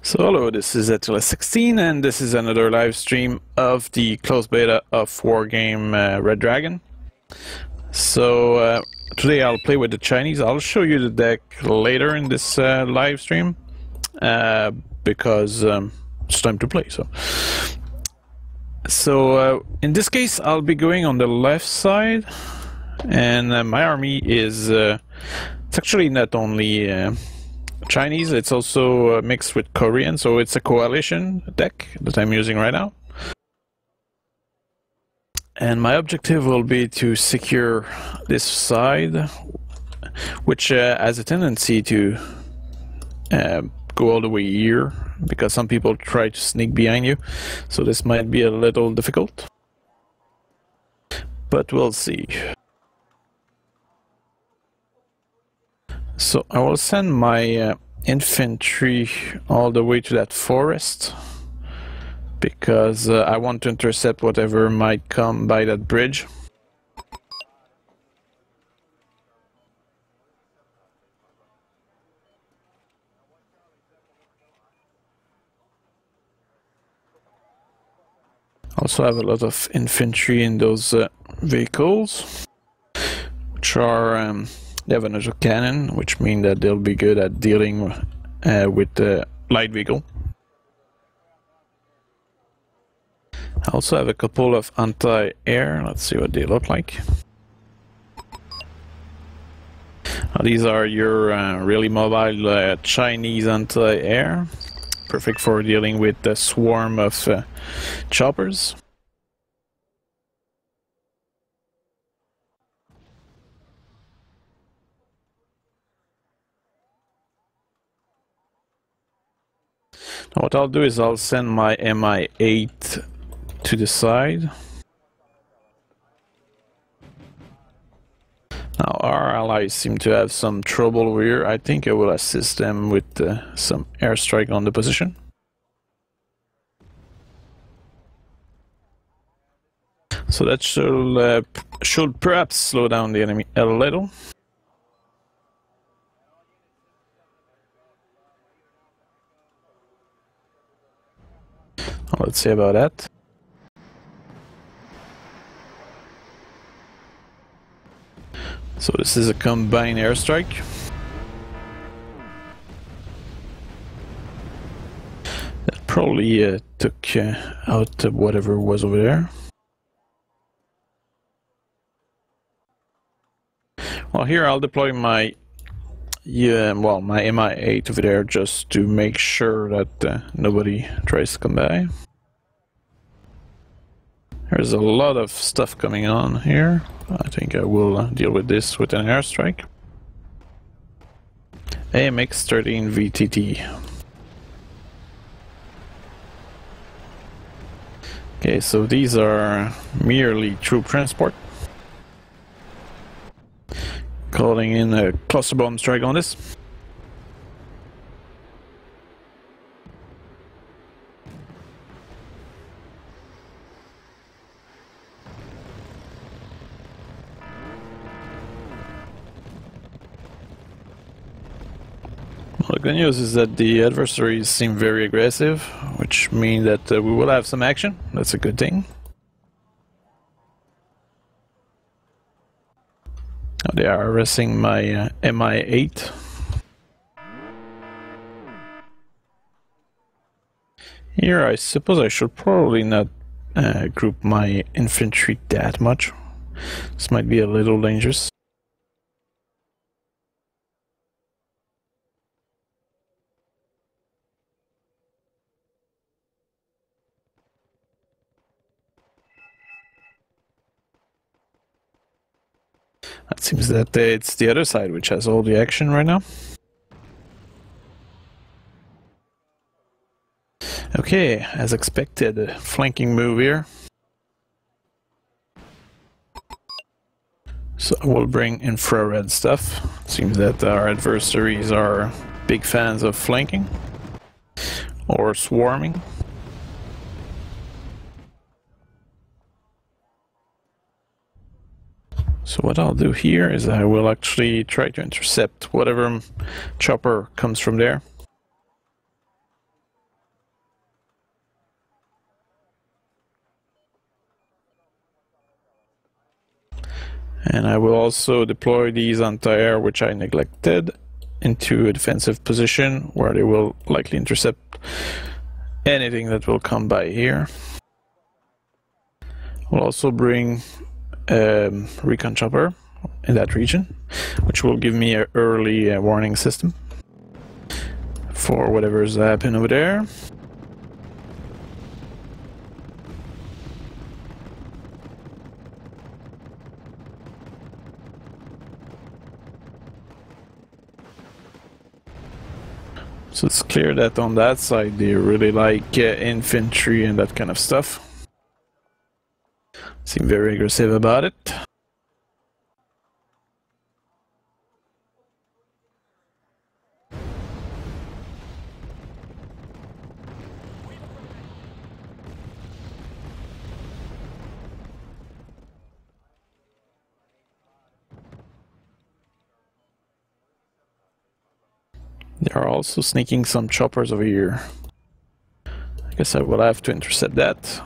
So hello, this is Attila16 and this is another live stream of the closed beta of Wargame Red Dragon. So today I'll play with the Chinese. I'll show you the deck later in this live stream because it's time to play. So in this case I'll be going on the left side, and my army is it's actually not only Chinese, it's also mixed with Korean, so it's a coalition deck that I'm using right now. And my objective will be to secure this side, which has a tendency to go all the way here, because some people try to sneak behind you, so this might be a little difficult. But we'll see. So I will send my infantry all the way to that forest because I want to intercept whatever might come by that bridge. Also have a lot of infantry in those vehicles, which are they have another cannon, which means that they'll be good at dealing with the light vehicle. I also have a couple of anti-air. Let's see what they look like. These are your really mobile Chinese anti-air, perfect for dealing with the swarm of choppers. Now what I'll do is I'll send my MI8 to the side. Now our allies seem to have some trouble here. I think I will assist them with some airstrike on the position. So that should perhaps slow down the enemy a little. Let's see about that. So this is a combined airstrike. That probably took out whatever was over there. Well, here I'll deploy my my MI8 over there just to make sure that nobody tries to come by. There's a lot of stuff coming on here. I think I will deal with this with an airstrike. AMX-13 VTT. Okay, so these are merely troop transport. Calling in a cluster bomb strike on this. Well, the good news is that the adversaries seem very aggressive, which means that we will have some action. That's a good thing. They are arresting my MI8. Here I suppose I should probably not group my infantry that much. This might be a little dangerous. It seems that it's the other side which has all the action right now. Okay, as expected, a flanking move here. So we'll bring infrared stuff. It seems that our adversaries are big fans of flanking or swarming. So what I'll do here is I will actually try to intercept whatever chopper comes from there. And I will also deploy these anti-air, which I neglected, into a defensive position where they will likely intercept anything that will come by here. We'll also bring recon chopper in that region, which will give me an early warning system for whatever's happening over there. So it's clear that on that side they really like infantry and that kind of stuff. Seem very aggressive about it. They are also sneaking some choppers over here. I guess I will have to intercept that.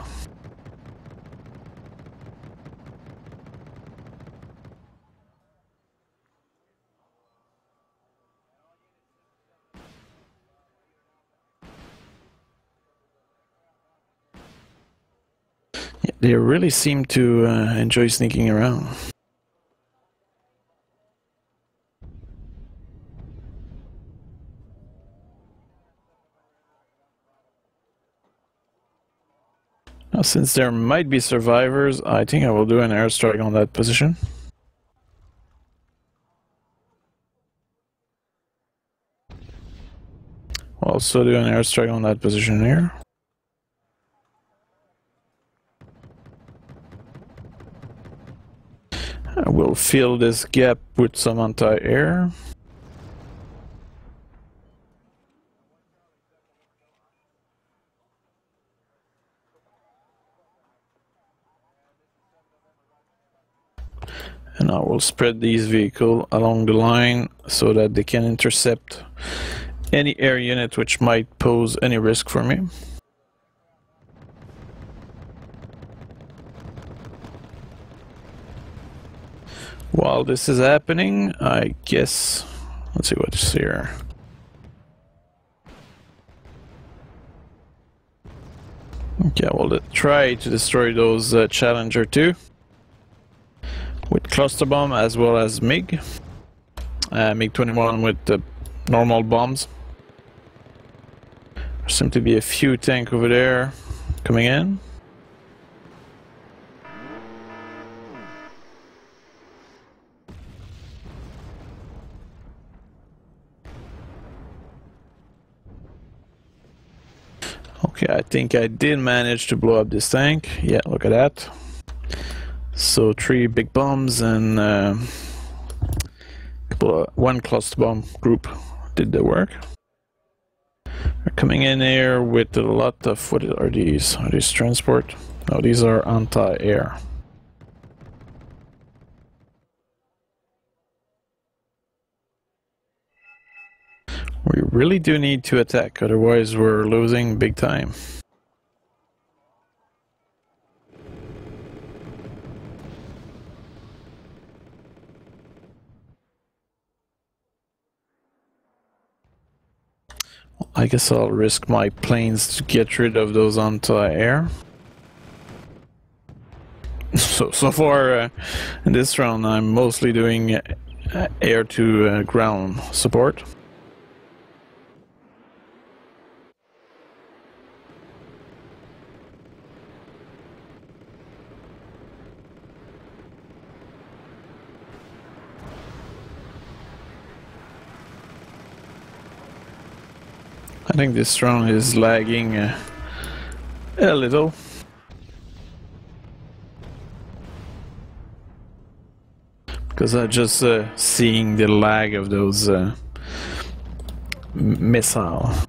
Yeah, they really seem to enjoy sneaking around. Now, since there might be survivors, I think I will do an airstrike on that position. I'll also do an airstrike on that position here. I will fill this gap with some anti-air. And I will spread these vehicles along the line so that they can intercept any air unit which might pose any risk for me. While this is happening, I guess, let's see what's here. Okay, we'll try to destroy those Challenger 2 with cluster bomb as well as MiG. MiG-21 with the normal bombs. There seem to be a few tanks over there coming in. Okay, I think I did manage to blow up this tank. Yeah, look at that. So 3 big bombs and one cluster bomb group did the work. They're coming in here with a lot of, what are these? Are these transport? No, these are anti-air. We really do need to attack, otherwise we're losing big time. I guess I'll risk my planes to get rid of those anti-air. So far in this round I'm mostly doing air to ground support. I think this round is lagging a little. Because I'm just seeing the lag of those missiles.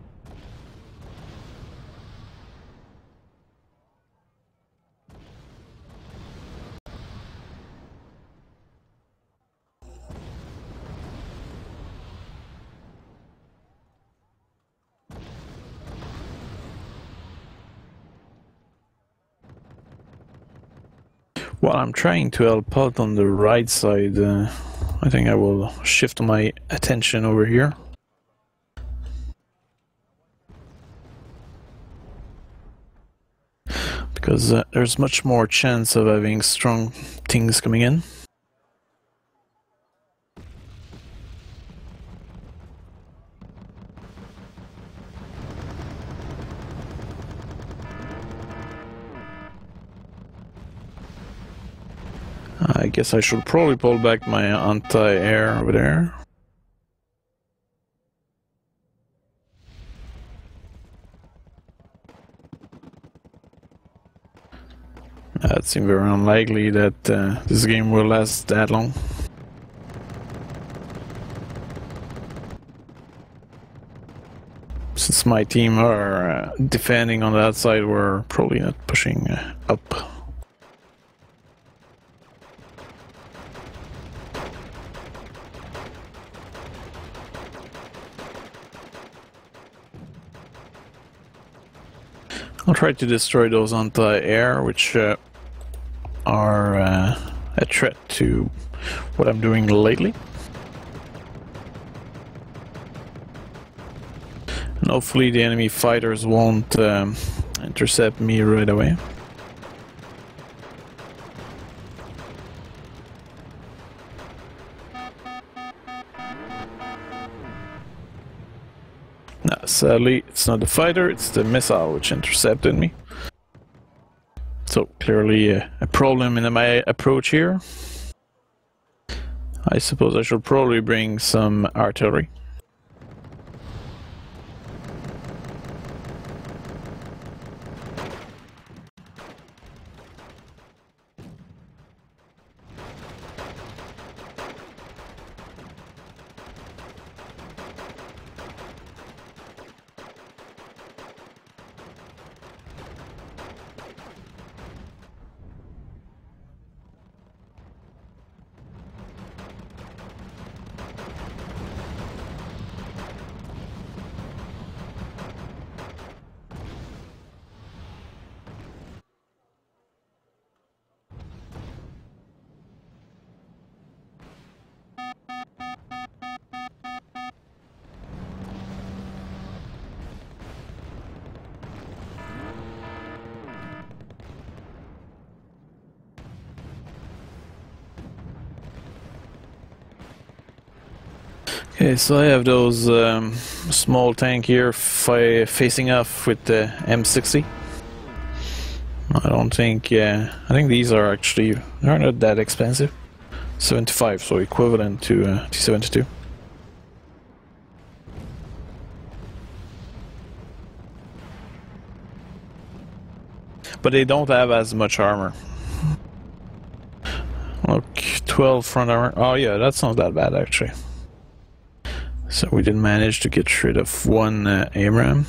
While I'm trying to help out on the right side, I think I will shift my attention over here. Because there's much more chance of having strong things coming in. I guess I should probably pull back my anti-air over there. It seems very unlikely that this game will last that long. Since my team are defending on that side, we're probably not pushing up. I'll try to destroy those anti-air, which are a threat to what I'm doing lately. And hopefully the enemy fighters won't intercept me right away. No, sadly, it's not the fighter, it's the missile which intercepted me. So, clearly a problem in my approach here. I suppose I should probably bring some artillery. Okay, so I have those small tank here facing off with the M60. I don't think, I think these are actually, they're not that expensive. 75, so equivalent to T-72. But they don't have as much armor. Look, 12 front armor. Oh yeah, that's not that bad actually. So we did manage to get rid of one AMRAAM.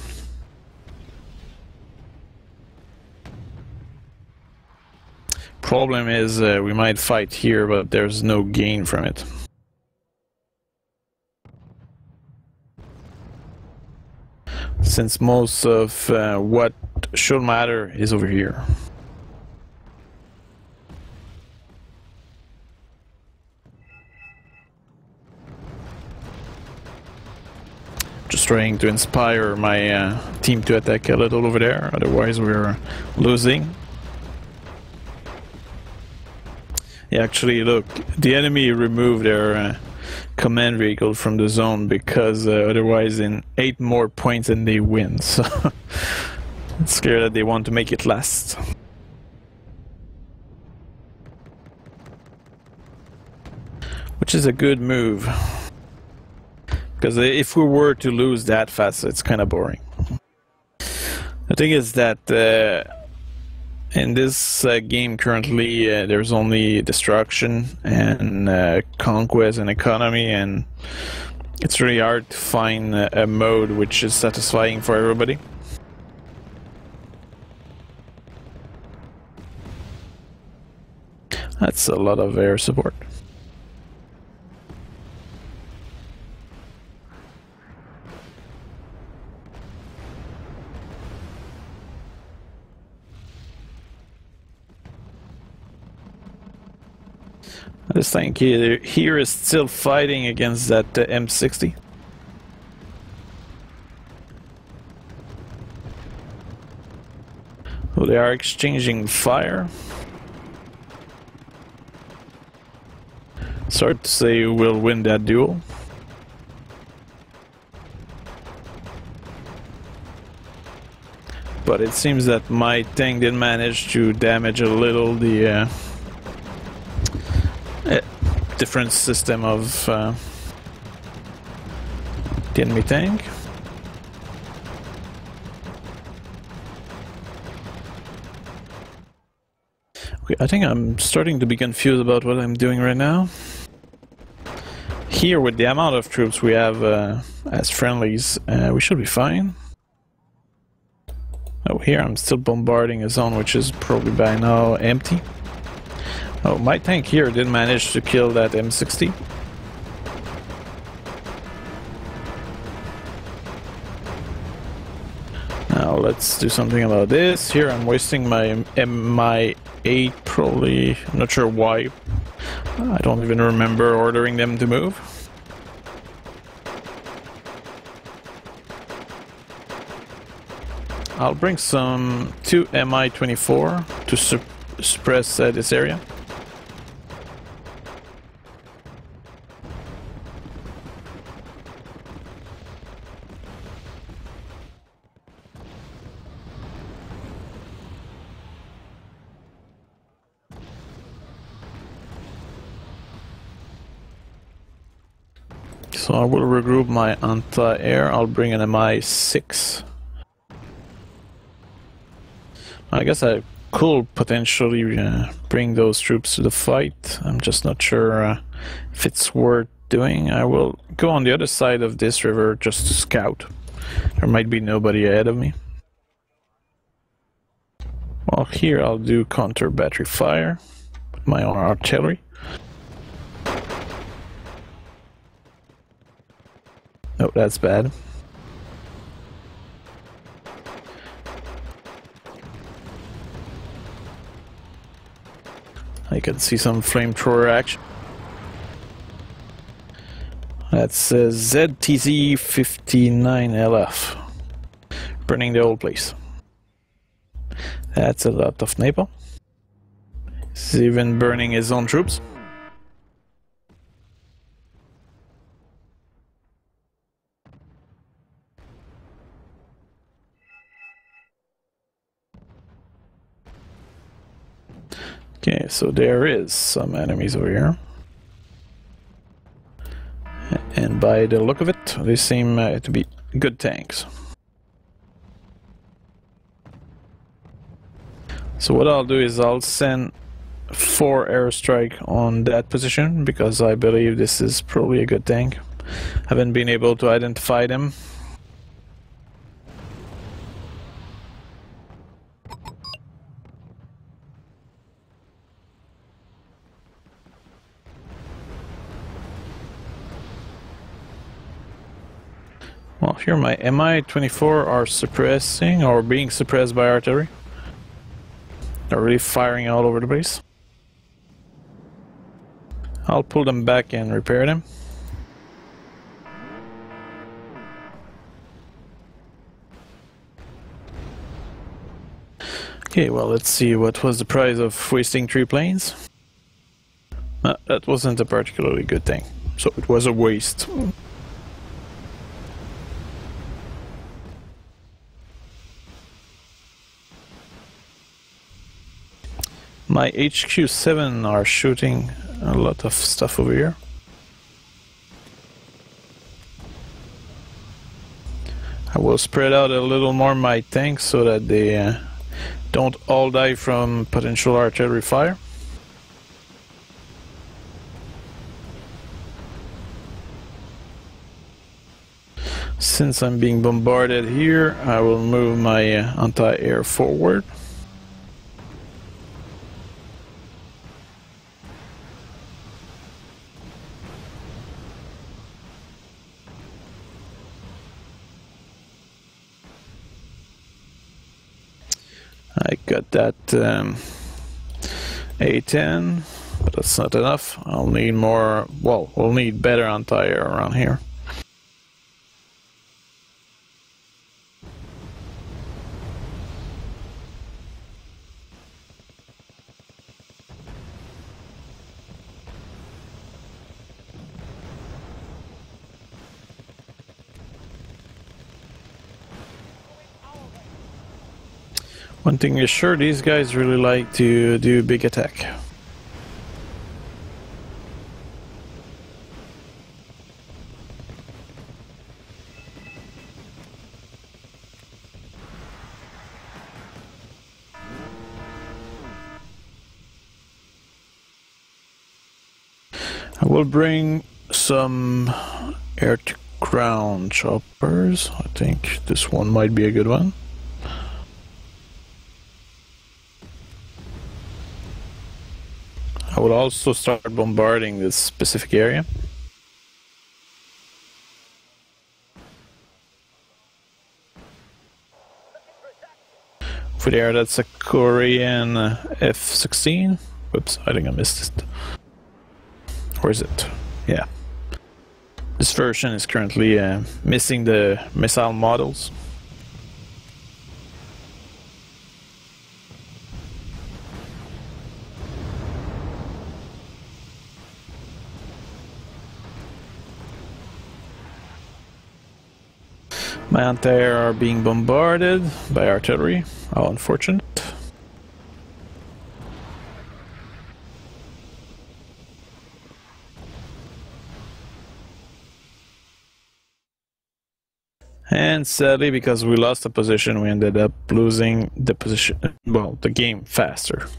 Problem is we might fight here, but there's no gain from it. Since most of what should matter is over here. Just trying to inspire my team to attack a little over there, otherwise we're losing. Yeah, actually, look, the enemy removed their command vehicle from the zone because otherwise in 8 more points and they win, so it's clear that they want to make it last. Which is a good move. Because if we were to lose that fast, it's kind of boring. The thing is that in this game currently, there's only destruction and conquest and economy, and it's really hard to find a mode which is satisfying for everybody. That's a lot of air support. This tank here is still fighting against that M60. So they are exchanging fire. It's hard to say who will win that duel. But it seems that my tank did manage to damage a little the different system of the enemy tank. Okay, I think I'm starting to be confused about what I'm doing right now. Here, with the amount of troops we have as friendlies, we should be fine. Oh, here I'm still bombarding a zone which is probably by now empty. Oh, my tank here did manage to kill that M60. Now let's do something about this. Here I'm wasting my MI8, probably, not sure why. I don't even remember ordering them to move. I'll bring some 2 Mi-24 to suppress this area. So I will regroup my anti-air. I'll bring an Mi-6. I guess I could potentially bring those troops to the fight. I'm just not sure if it's worth doing. I will go on the other side of this river just to scout. There might be nobody ahead of me. Well, here I'll do counter battery fire with my own artillery. Oh, that's bad. I can see some flamethrower action. That's ZTZ-59LF. Burning the whole place. That's a lot of napalm. He's even burning his own troops. Okay, so there is some enemies over here. And by the look of it, they seem to be good tanks. So what I'll do is I'll send 4 airstrike on that position, because I believe this is probably a good tank. Haven't been able to identify them. Well, here my Mi-24 are suppressing, or being suppressed by artillery. They're really firing all over the place. I'll pull them back and repair them. Okay, well, let's see what was the price of wasting 3 planes. That wasn't a particularly good thing, so it was a waste. My HQ-7 are shooting a lot of stuff over here. I will spread out a little more my tanks so that they don't all die from potential artillery fire. Since I'm being bombarded here, I will move my anti-air forward. I got that A10. but that's not enough. I'll need more, well, we'll need better anti-air around here. One thing is sure, these guys really like to do big attack. I will bring some air-to-ground choppers. I think this one might be a good one. I will also start bombarding this specific area. For there, that's a Korean F-16. Whoops, I think I missed it. Where is it? Yeah. This version is currently missing the missile models. My anti-air are being bombarded by artillery. How unfortunate. And sadly, because we lost the position, we ended up losing the position, well, the game faster.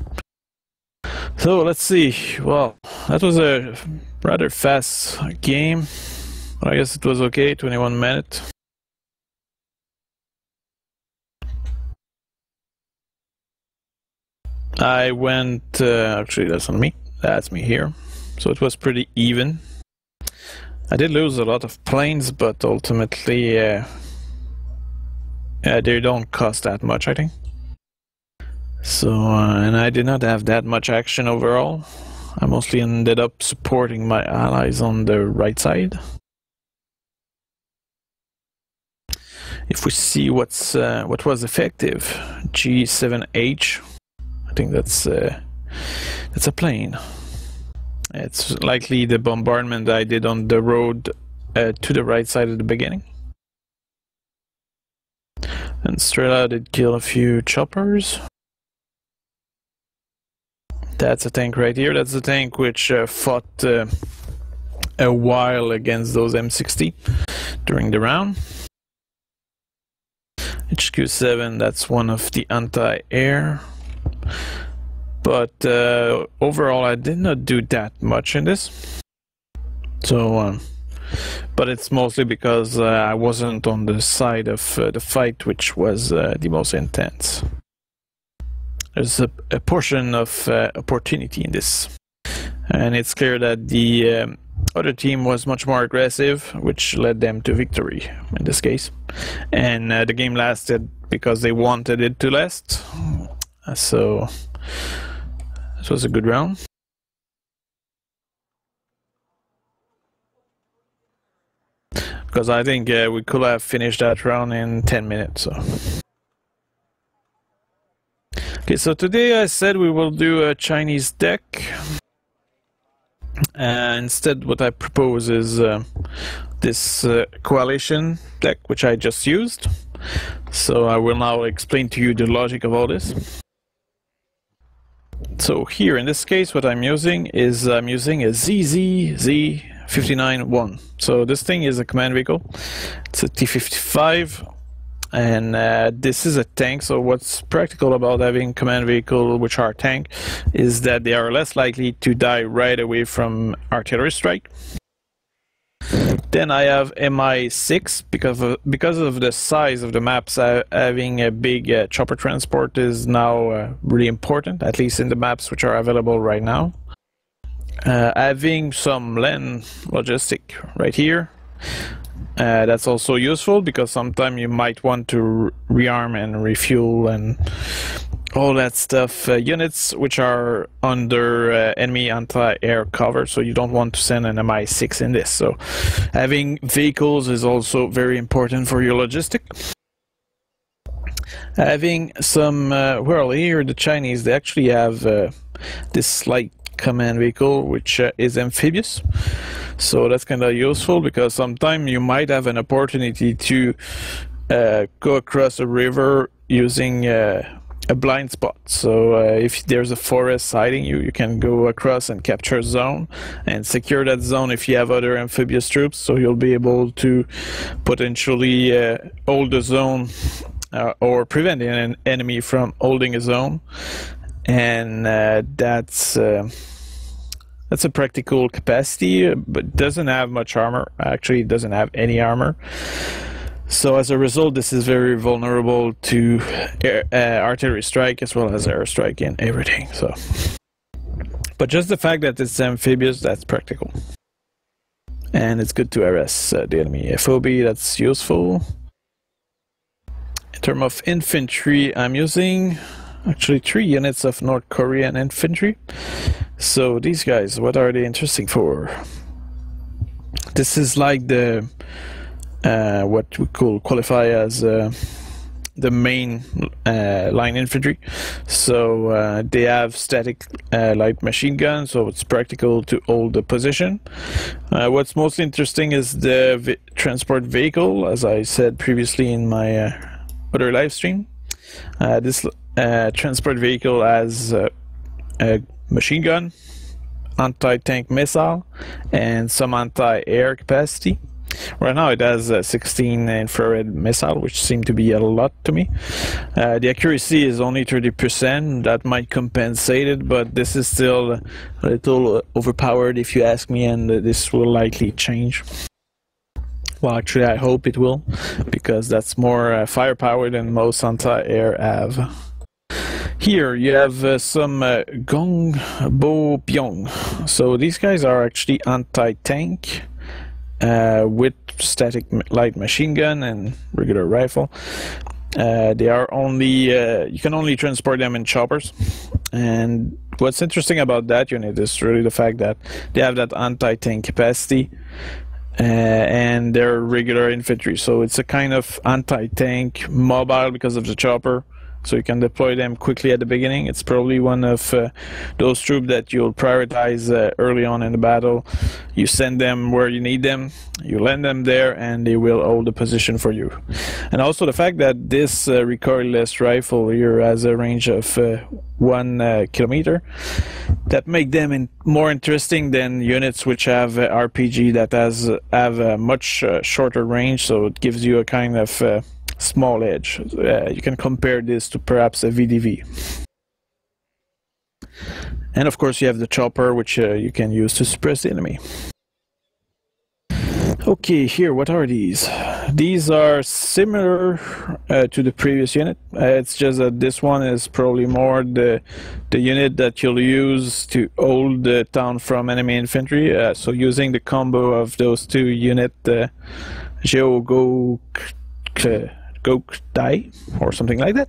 So let's see. Well, that was a rather fast game. I guess it was okay, 21 minutes. I went, actually that's not me, that's me here. So it was pretty even. I did lose a lot of planes, but ultimately they don't cost that much, I think. So, and I did not have that much action overall. I mostly ended up supporting my allies on the right side. If we see what was effective, G7H. I think that's a plane. It's likely the bombardment I did on the road to the right side at the beginning. And Strela did kill a few choppers. That's a tank right here. That's the tank which fought a while against those M60 during the round. HQ7, that's one of the anti-air. But overall, I did not do that much in this. So, but it's mostly because I wasn't on the side of the fight, which was the most intense. There's a portion of opportunity in this, and it's clear that the other team was much more aggressive, which led them to victory in this case. And the game lasted because they wanted it to last. So this was a good round. Because I think we could have finished that round in 10 minutes. So. Okay, so today I said we will do a Chinese deck. Instead, what I propose is this coalition deck, which I just used. So I will now explain to you the logic of all this. So here, in this case, what I'm using is I'm using a ZZZ-59-1. So this thing is a command vehicle. It's a T-55. And this is a tank, so what's practical about having command vehicle which are tank is that they are less likely to die right away from artillery strike. Then I have MI6 because of the size of the maps. Having a big chopper transport is now really important, at least in the maps which are available right now. Having some LEN logistic right here. That's also useful because sometimes you might want to rearm and refuel and all that stuff, units which are under enemy anti-air cover, so you don't want to send an MI6 in this. So having vehicles is also very important for your logistic. Having some, well, here the Chinese, they actually have this light command vehicle which is amphibious, so that's kind of useful because sometimes you might have an opportunity to go across a river using a blind spot. So if there's a forest hiding you, you can go across and capture a zone and secure that zone if you have other amphibious troops, so you'll be able to potentially hold the zone or prevent an enemy from holding a zone. And that's a practical capacity, but doesn't have much armor. Actually, it doesn't have any armor. So as a result, this is very vulnerable to artillery strike as well as airstrike and everything. So, but just the fact that it's amphibious, that's practical, and it's good to harass the enemy FOB. That's useful. In terms of infantry, I'm using actually 3 units of North Korean infantry. So these guys, what are they interesting for? This is like the what we could qualify as the main line infantry. So they have static light machine guns, so it's practical to hold the position. What's most interesting is the transport vehicle, as I said previously in my other live stream. This transport vehicle has a machine gun, anti-tank missile, and some anti-air capacity. Right now it has 16 infrared missile, which seem to be a lot to me. The accuracy is only 30%. That might compensate it, but this is still a little overpowered if you ask me, and this will likely change. Well, actually I hope it will, because that's more firepower than most anti-air have. Here you have some Gongbo Pyong. So these guys are actually anti-tank with static light machine gun and regular rifle. They are only you can only transport them in choppers, and what's interesting about that unit is really the fact that they have that anti-tank capacity, and they're regular infantry, so it's a kind of anti-tank mobile because of the chopper. So you can deploy them quickly at the beginning. It's probably one of those troops that you'll prioritize early on in the battle. You send them where you need them, you land them there, and they will hold the position for you. And also the fact that this recoilless rifle here has a range of 1 kilometer, that make them more interesting than units which have RPG that have a much shorter range, so it gives you a kind of small edge. You can compare this to perhaps a VDV. And of course you have the chopper, which you can use to suppress the enemy. Okay, here, what are these? These are similar to the previous unit. It's just that this one is probably more the unit that you'll use to hold the town from enemy infantry. So using the combo of those 2 units, Dai or something like that.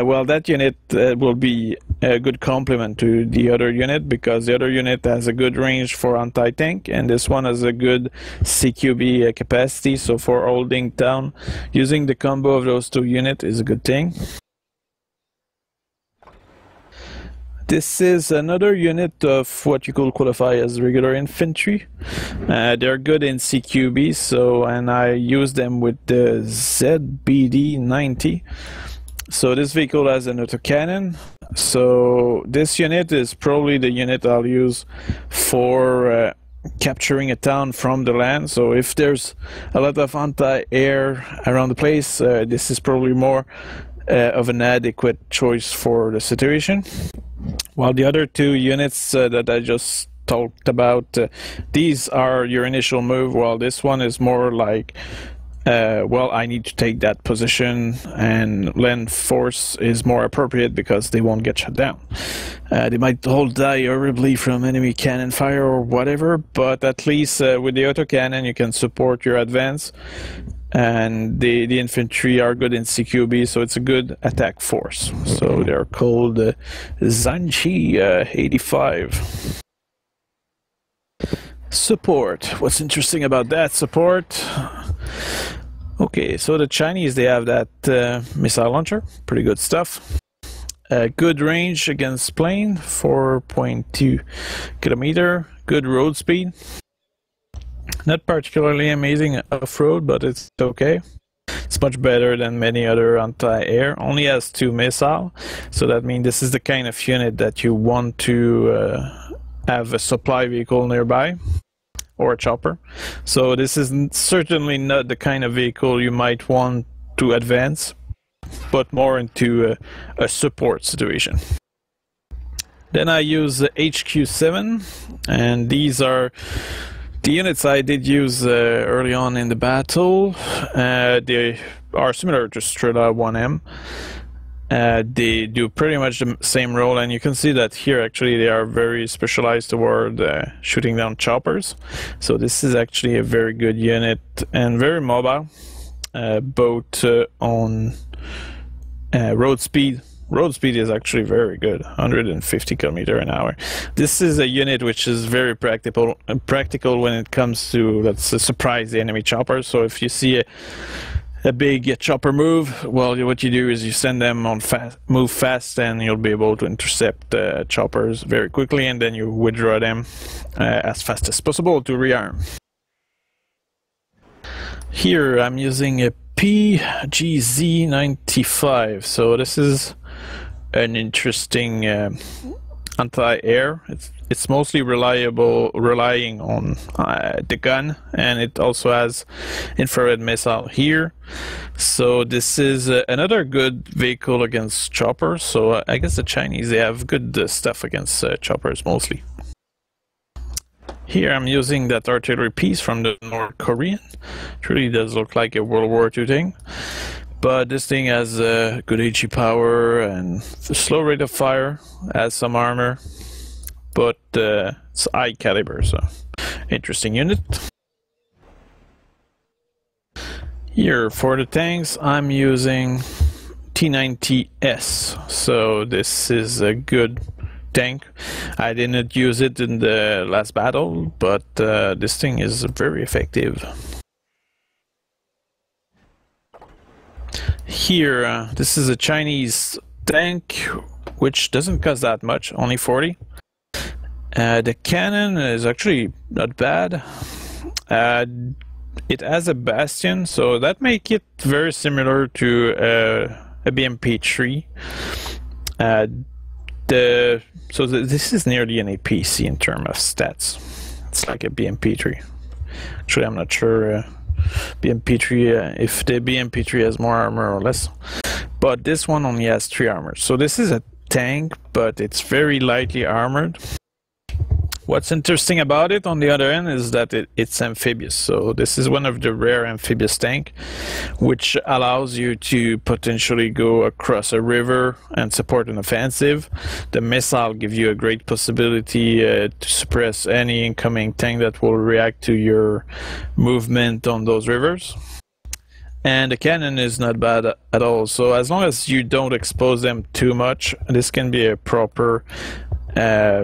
Well, that unit will be a good complement to the other unit, because the other unit has a good range for anti-tank, and this one has a good CQB capacity. So for holding town, using the combo of those 2 units is a good thing. This is another unit of what you could qualify as regular infantry. They're good in CQB, and I use them with the ZBD-90. So this vehicle has an autocannon. So this unit is probably the unit I'll use for capturing a town from the land. So if there's a lot of anti-air around the place, this is probably more of an adequate choice for the situation. While the other 2 units that I just talked about, these are your initial move, while this one is more like, well, I need to take that position, and land force is more appropriate because they won't get shut down. They might all die horribly from enemy cannon fire or whatever, but at least with the autocannon you can support your advance, and the infantry are good in CQB, so it's a good attack force. So they're called Zanchi 85. Support. What's interesting about that support? Okay, so the Chinese, they have that missile launcher, pretty good stuff. Good range against plane, 4.2 kilometer. Good road speed. Not particularly amazing off-road, but it's okay. It's much better than many other anti-air. Only has 2 missiles, so that means this is the kind of unit that you want to have a supply vehicle nearby, or a chopper. So this is certainly not the kind of vehicle you might want to advance, but more into a support situation. Then I use the HQ7, and these are the units I did use early on in the battle. They are similar to Strela 1M. They do pretty much the same role, and you can see that here actually they are very specialized toward shooting down choppers. So this is actually a very good unit and very mobile, both on road speed. Road speed is actually very good, 150 km an hour. This is a unit which is very practical when it comes to, let's say, surprise the enemy choppers. So if you see a big chopper move, well, what you do is you send them on move fast, and you'll be able to intercept choppers very quickly, and then you withdraw them as fast as possible to rearm. Here I'm using a PGZ-95, so this is an interesting anti-air. It's mostly relying on the gun, and it also has infrared missile here. So this is another good vehicle against choppers. So I guess the Chinese, they have good stuff against choppers mostly. Here I'm using that artillery piece from the North Korean. It really does look like a World War II thing. But this thing has good HE power and a slow rate of fire, has some armor, but it's high caliber, so interesting unit. Here for the tanks, I'm using T90S, so this is a good tank. I didn't use it in the last battle, but this thing is very effective. Here, this is a Chinese tank, which doesn't cost that much, only 40. The cannon is actually not bad. It has a bastion, so that makes it very similar to a BMP-3. So this is nearly an APC in terms of stats. It's like a BMP-3. Actually, I'm not sure BMP-3 if the BMP-3 has more armor or less, but this one only has 3 armor. So this is a tank, but it's very lightly armored. What's interesting about it, on the other end, is that it's amphibious. So this is one of the rare amphibious tank, which allows you to potentially go across a river and support an offensive. The missile gives you a great possibility to suppress any incoming tank that will react to your movement on those rivers. And the cannon is not bad at all. So as long as you don't expose them too much, this can be a proper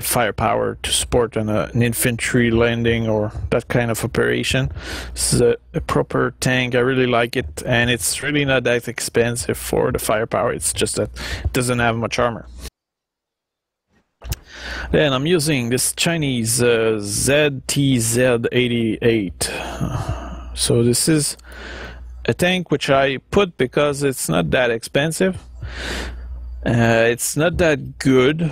firepower to support an infantry landing or that kind of operation. This is a proper tank. I really like it, and it's really not that expensive for the firepower. It's just that it doesn't have much armor. Then I'm using this Chinese ZTZ-88. So this is a tank which I put because it's not that expensive. It's not that good.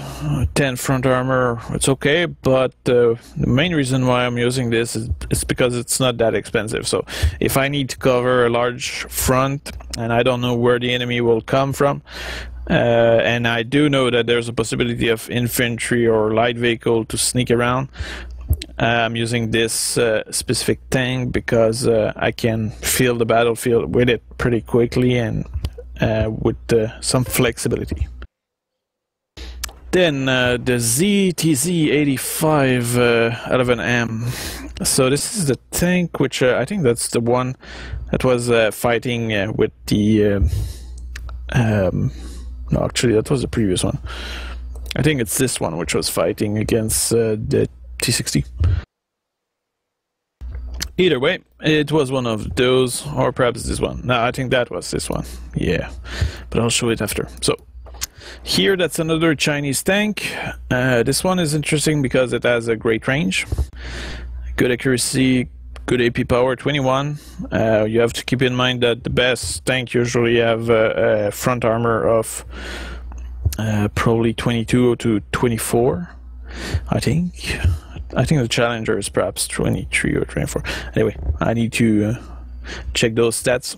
10 front armor, it's okay, but the main reason why I'm using this is because it's not that expensive. So if I need to cover a large front and I don't know where the enemy will come from, and I do know that there's a possibility of infantry or light vehicle to sneak around, I'm using this specific tank because I can feel the battlefield with it pretty quickly and with some flexibility. Then the ZTZ-85 11M. So this is the tank, which I think that's the one that was fighting with the... no, actually, that was the previous one. I think it's this one which was fighting against the T-60. Either way, it was one of those, or perhaps this one. No, I think that was this one. Yeah, but I'll show it after. So here, that's another Chinese tank. This one is interesting because it has a great range, good accuracy, good AP power, 21. You have to keep in mind that the best tank usually have a front armor of probably 22 to 24, I think. I think the Challenger is perhaps 23 or 24. Anyway, I need to check those stats.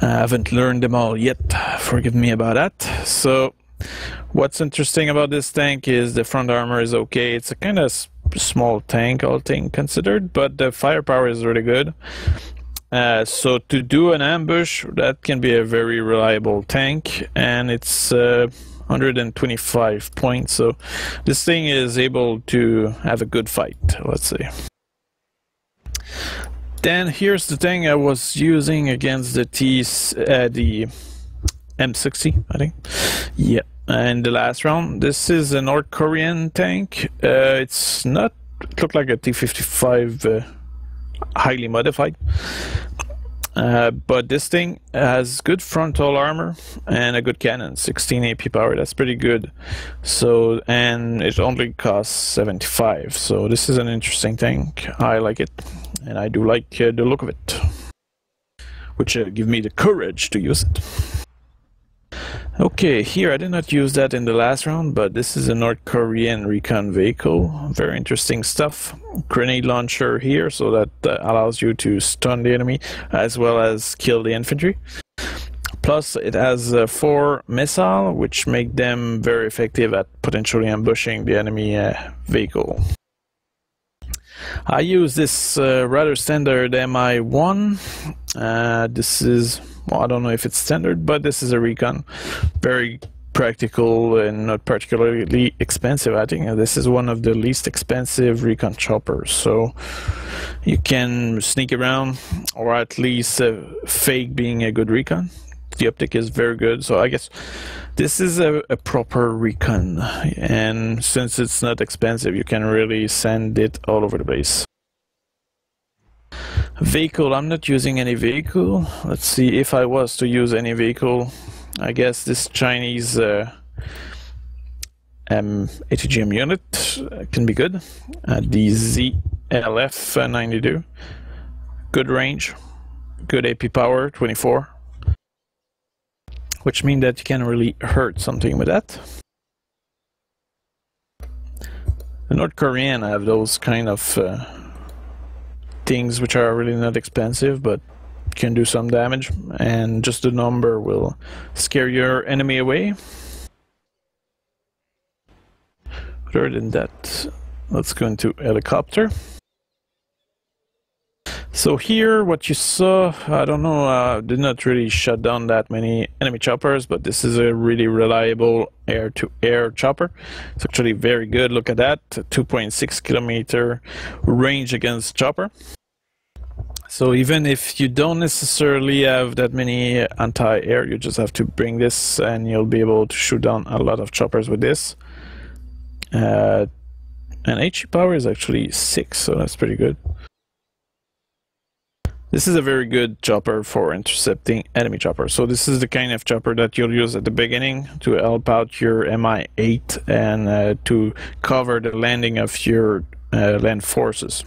I haven't learned them all yet, forgive me about that. So, what's interesting about this tank is the front armor is okay. It's a kind of small tank, all things considered, but the firepower is really good. So to do an ambush, that can be a very reliable tank, and it's 125 points, so this thing is able to have a good fight, let's say. Then here's the thing I was using against the M60, I think. Yeah, in the last round. This is a North Korean tank. It looked like a T-55 highly modified. But this thing has good frontal armor and a good cannon, 16 AP power. That's pretty good. So, and it only costs 75. So this is an interesting tank. I like it, and I do like the look of it, which give me the courage to use it. Okay, here I did not use that in the last round, but this is a North Korean recon vehicle. Very interesting stuff. Grenade launcher here, so that allows you to stun the enemy as well as kill the infantry. Plus, it has 4 missiles, which make them very effective at potentially ambushing the enemy vehicle. I use this rather standard MI1. This is, well, I don't know if it's standard, but this is a recon. Very practical and not particularly expensive. I think this is one of the least expensive recon choppers. So you can sneak around, or at least fake being a good recon. The optic is very good, so I guess this is a proper recon, and since it's not expensive, you can really send it all over the place. Vehicle, I'm not using any vehicle. Let's see, if I was to use any vehicle, I guess this Chinese ATGM unit can be good. The ZLF-92, good range, good AP power, 24. Which means that you can really hurt something with that. The North Korean have those kind of things which are really not expensive, but can do some damage, and just the number will scare your enemy away. Other than that, let's go into helicopter. So here, what you saw, I don't know, did not really shut down that many enemy choppers, but this is a really reliable air-to-air chopper. It's actually very good. Look at that, 2.6 kilometer range against chopper. So even if you don't necessarily have that many anti-air, you just have to bring this, and you'll be able to shoot down a lot of choppers with this. And HE power is actually 6, so that's pretty good. This is a very good chopper for intercepting enemy choppers. So this is the kind of chopper that you'll use at the beginning to help out your Mi-8 and to cover the landing of your land forces.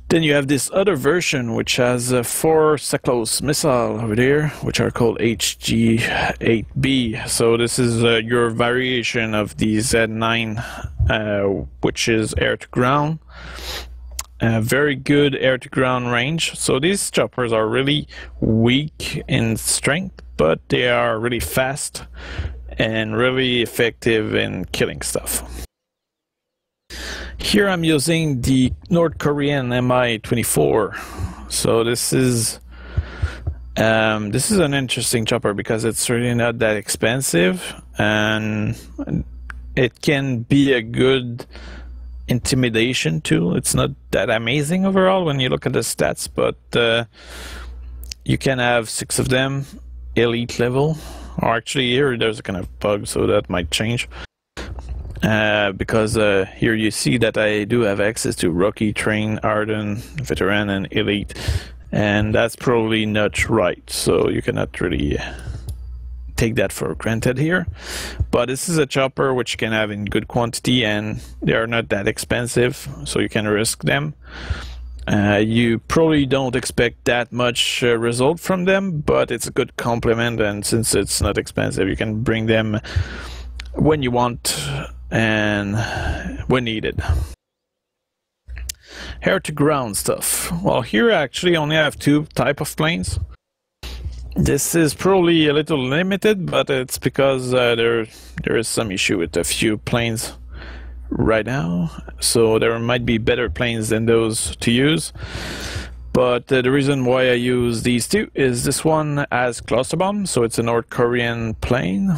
Then you have this other version which has 4 Saklos missile over there, which are called HG-8B. So this is your variation of the Z9, which is air-to-ground. Very good air-to-ground range. So these choppers are really weak in strength, but they are really fast and really effective in killing stuff. Here I'm using the North Korean Mi-24. So this is This is an interesting chopper because it's really not that expensive, and it can be a good intimidation tool. It's not that amazing overall when you look at the stats, but you can have 6 of them, elite level. Or actually here there's a kind of bug, so that might change. Because here you see that I do have access to Rookie, Train, Arden, Veteran, and Elite. And that's probably not right, so you cannot really take that for granted here. But this is a chopper which you can have in good quantity, and they are not that expensive, so you can risk them. You probably don't expect that much result from them, but it's a good complement, and since it's not expensive, you can bring them when you want and when needed. Air to ground stuff. Well, here I actually only have 2 type of planes. This is probably a little limited, but it's because there is some issue with a few planes right now, so there might be better planes than those to use. But the reason why I use these 2 is this one has cluster bomb, so it's a North Korean plane,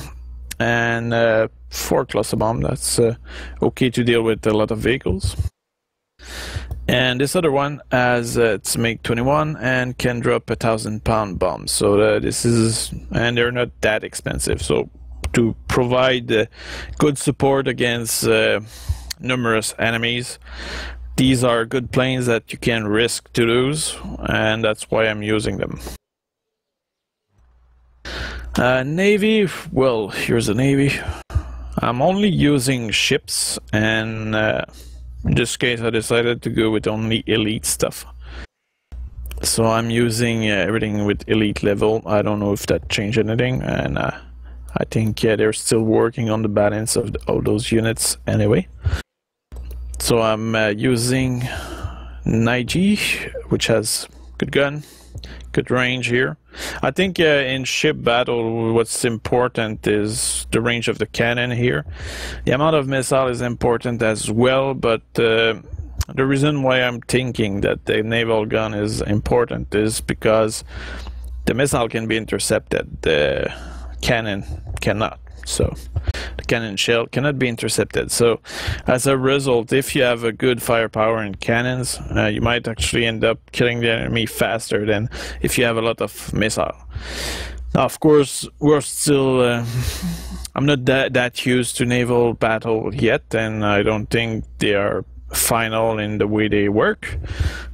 and 4 cluster bomb. That's okay to deal with a lot of vehicles. And this other one has it's MiG-21 and can drop 1,000-pound bombs. So this is, and they're not that expensive. So to provide good support against numerous enemies, these are good planes that you can risk to lose, and that's why I'm using them. Navy, well, here's a Navy. I'm only using ships, and in this case I decided to go with only elite stuff. So I'm using everything with elite level. I don't know if that changed anything, and I think they're still working on the balance of all those units anyway. So I'm using 9G, which has good gun, good range here. I think in ship battle what's important is the range of the cannon here. The amount of missile is important as well, but the reason why I'm thinking that the naval gun is important is because the missile can be intercepted, the cannon cannot. So the cannon shell cannot be intercepted. So as a result, if you have a good firepower in cannons, you might actually end up killing the enemy faster than if you have a lot of missile. Now, of course, we're still I'm not that used to naval battle yet, and I don't think they are final in the way they work.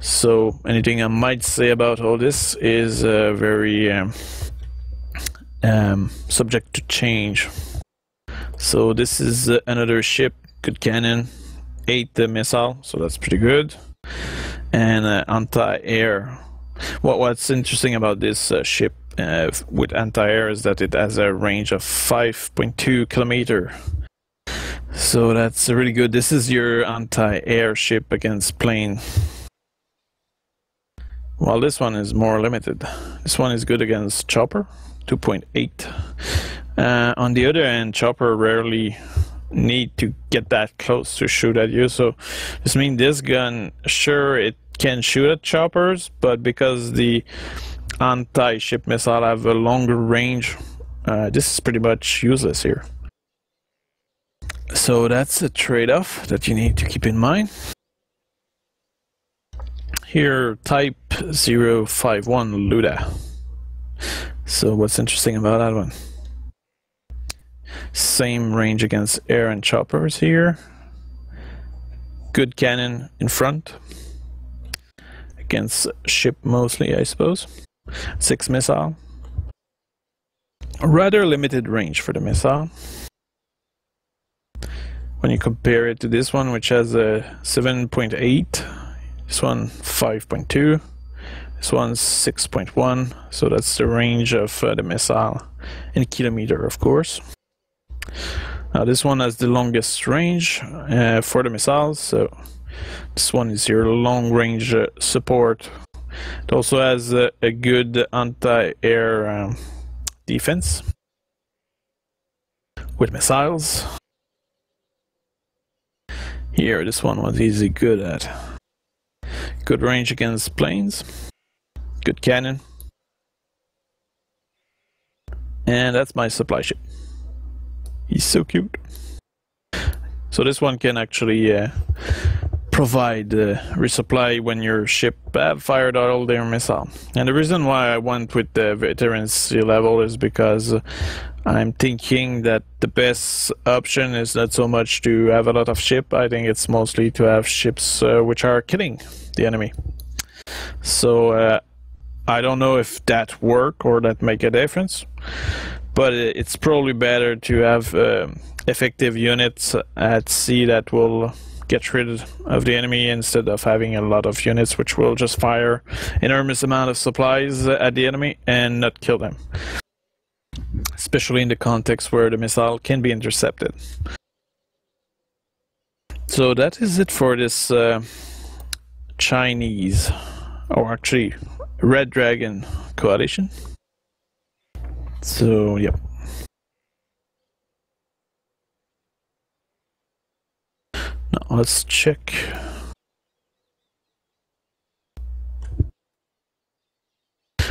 So anything I might say about all this is very subject to change. So this is another ship, good cannon, 8 missile, so that's pretty good, and anti-air. What's interesting about this ship with anti-air is that it has a range of 5.2 kilometer. So that's really good. This is your anti-air ship against plane. While this one is more limited. This one is good against chopper, 2.8. On the other hand, chopper rarely need to get that close to shoot at you. So this means this gun, sure, it can shoot at choppers, but because the anti-ship missile have a longer range, this is pretty much useless here. So that's a trade-off that you need to keep in mind. Here, Type 051 Luda. So what's interesting about that one? Same range against air and choppers here. Good cannon in front. Against ship mostly, I suppose. 6 missile. A rather limited range for the missile. When you compare it to this one, which has a 7.8, this one 5.2, this one's 6.1, so that's the range of the missile in kilometer, of course. Now this one has the longest range for the missiles, so this one is your long range support. It also has a good anti-air defense with missiles. Here, this one was easy good at. Good range against planes. Good cannon. And that's my supply ship. He's so cute. So this one can actually provide resupply when your ship have fired all their missile. And the reason why I went with the veteran sea level is because I'm thinking that the best option is not so much to have a lot of ship. I think it's mostly to have ships which are killing the enemy. So I don't know if that work or that make a difference, but it's probably better to have effective units at sea that will get rid of the enemy instead of having a lot of units which will just fire enormous amount of supplies at the enemy and not kill them. Especially in the context where the missile can be intercepted. So that is it for this Chinese, or actually Red Dragon coalition. So, yep. Now let's check.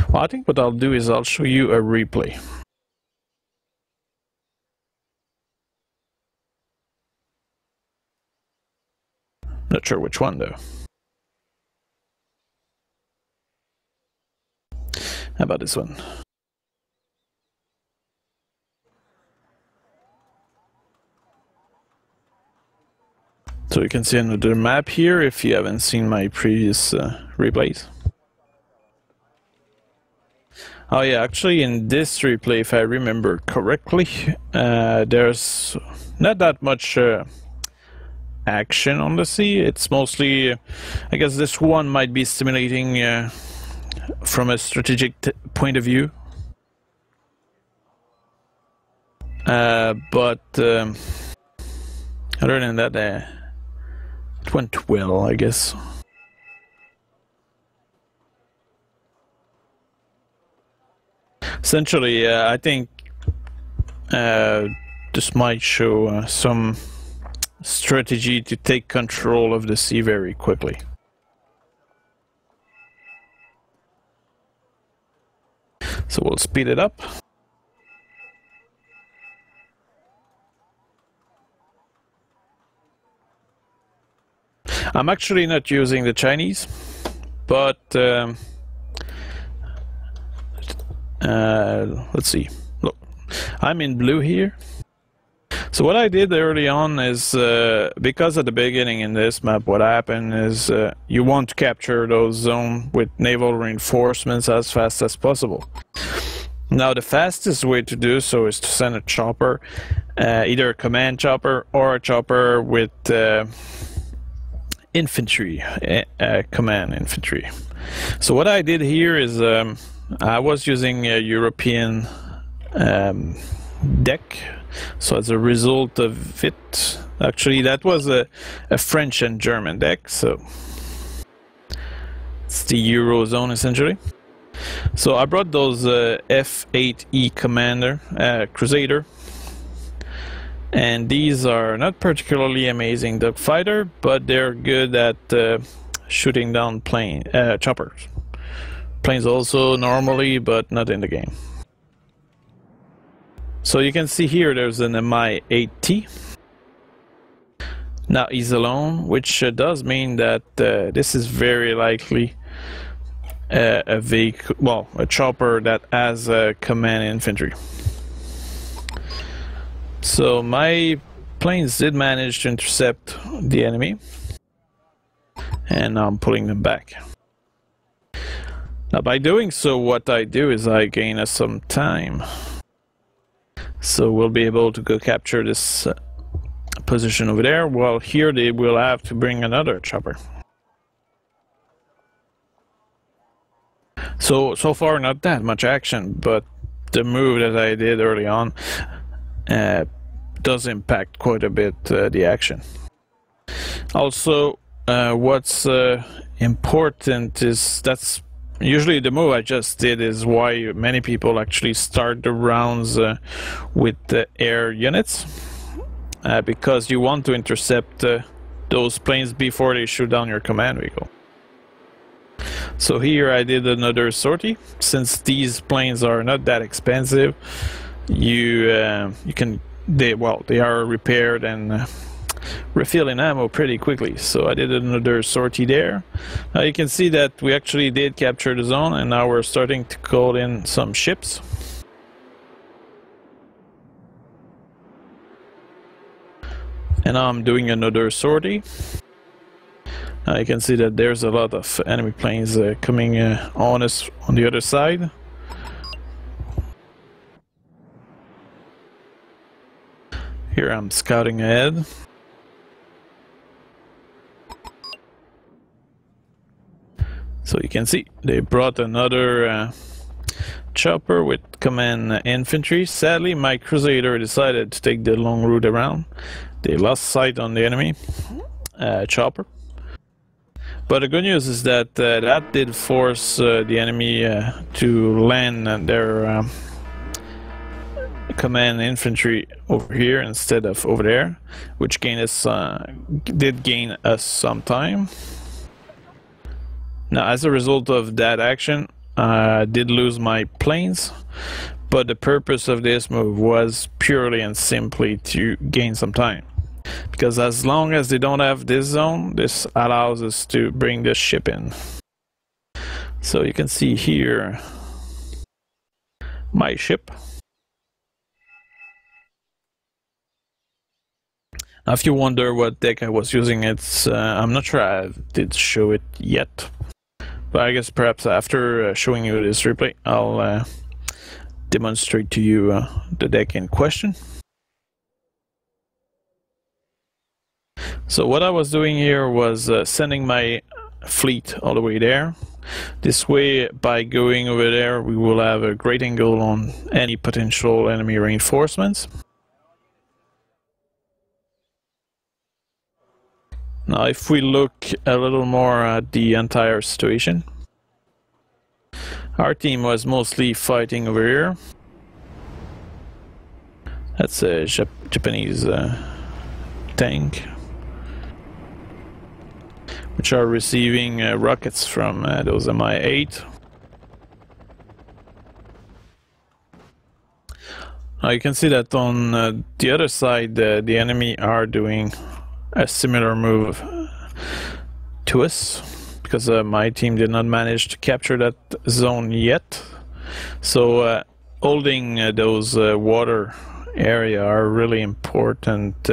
Well, I think what I'll do is I'll show you a replay. Not sure which one though. How about this one? So you can see another map here if you haven't seen my previous replays. Oh yeah, actually in this replay, if I remember correctly, there's not that much action on the sea. It's mostly, I guess this one might be stimulating from a strategic point of view. But other than that, it went well, I guess. Essentially, I think this might show some strategy to take control of the sea very quickly. So we'll speed it up. I'm actually not using the Chinese, but let's see. Look, I'm in blue here. So what I did early on is, because at the beginning in this map what happened is you want to capture those zones with naval reinforcements as fast as possible. Now the fastest way to do so is to send a chopper, either a command chopper or a chopper with infantry, command infantry. So what I did here is I was using a European deck. So as a result of it, actually that was a French and German deck, so it's the Eurozone essentially. So I brought those F8E Commander Crusader, and these are not particularly amazing dogfighter, but they're good at shooting down choppers. Planes also normally, but not in the game. So you can see here there's an Mi-8T. Now he's alone, which does mean that this is very likely a vehicle, well, a chopper that has command infantry. So my planes did manage to intercept the enemy, and now I'm pulling them back. Now by doing so, what I do is I gain us some time. So we'll be able to go capture this position over there, while here they will have to bring another chopper. So far not that much action, but the move that I did early on does impact quite a bit the action. Also, what's important is that's usually the move I just did is why many people actually start the rounds with the air units, because you want to intercept those planes before they shoot down your command vehicle. So here I did another sortie. Since these planes are not that expensive, you can they are repaired and refilling ammo pretty quickly. So I did another sortie there. Now you can see that we actually did capture the zone, and now we're starting to call in some ships. And now I'm doing another sortie. You can see that there's a lot of enemy planes coming on us on the other side. Here I'm scouting ahead. So you can see they brought another chopper with command infantry. Sadly, my crusader decided to take the long route around. They lost sight on the enemy chopper. But the good news is that that did force the enemy to land their command infantry over here instead of over there, which did gain us some time. Now, as a result of that action, I did lose my planes, but the purpose of this move was purely and simply to gain some time. Because as long as they don't have this zone, this allows us to bring this ship in. So you can see here my ship. Now if you wonder what deck I was using, I'm not sure I did show it yet. But I guess perhaps after showing you this replay, I'll demonstrate to you the deck in question. So what I was doing here was sending my fleet all the way there. This way, by going over there, we will have a great angle on any potential enemy reinforcements. Now, if we look a little more at the entire situation, our team was mostly fighting over here. That's a Japanese tank, which are receiving rockets from those Mi-8. Now you can see that on the other side, the enemy are doing a similar move to us, because my team did not manage to capture that zone yet. So holding those water area are really important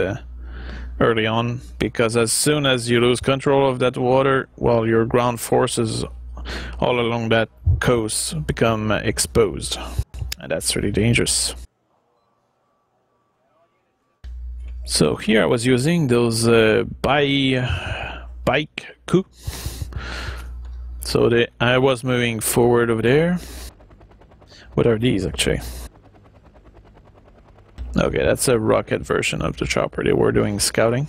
early on, because as soon as you lose control of that water, well, your ground forces all along that coast become exposed, and that's really dangerous. So here I was using those bike coup. So I was moving forward over there. What are these actually? Okay, that's a rocket version of the chopper. They were doing scouting.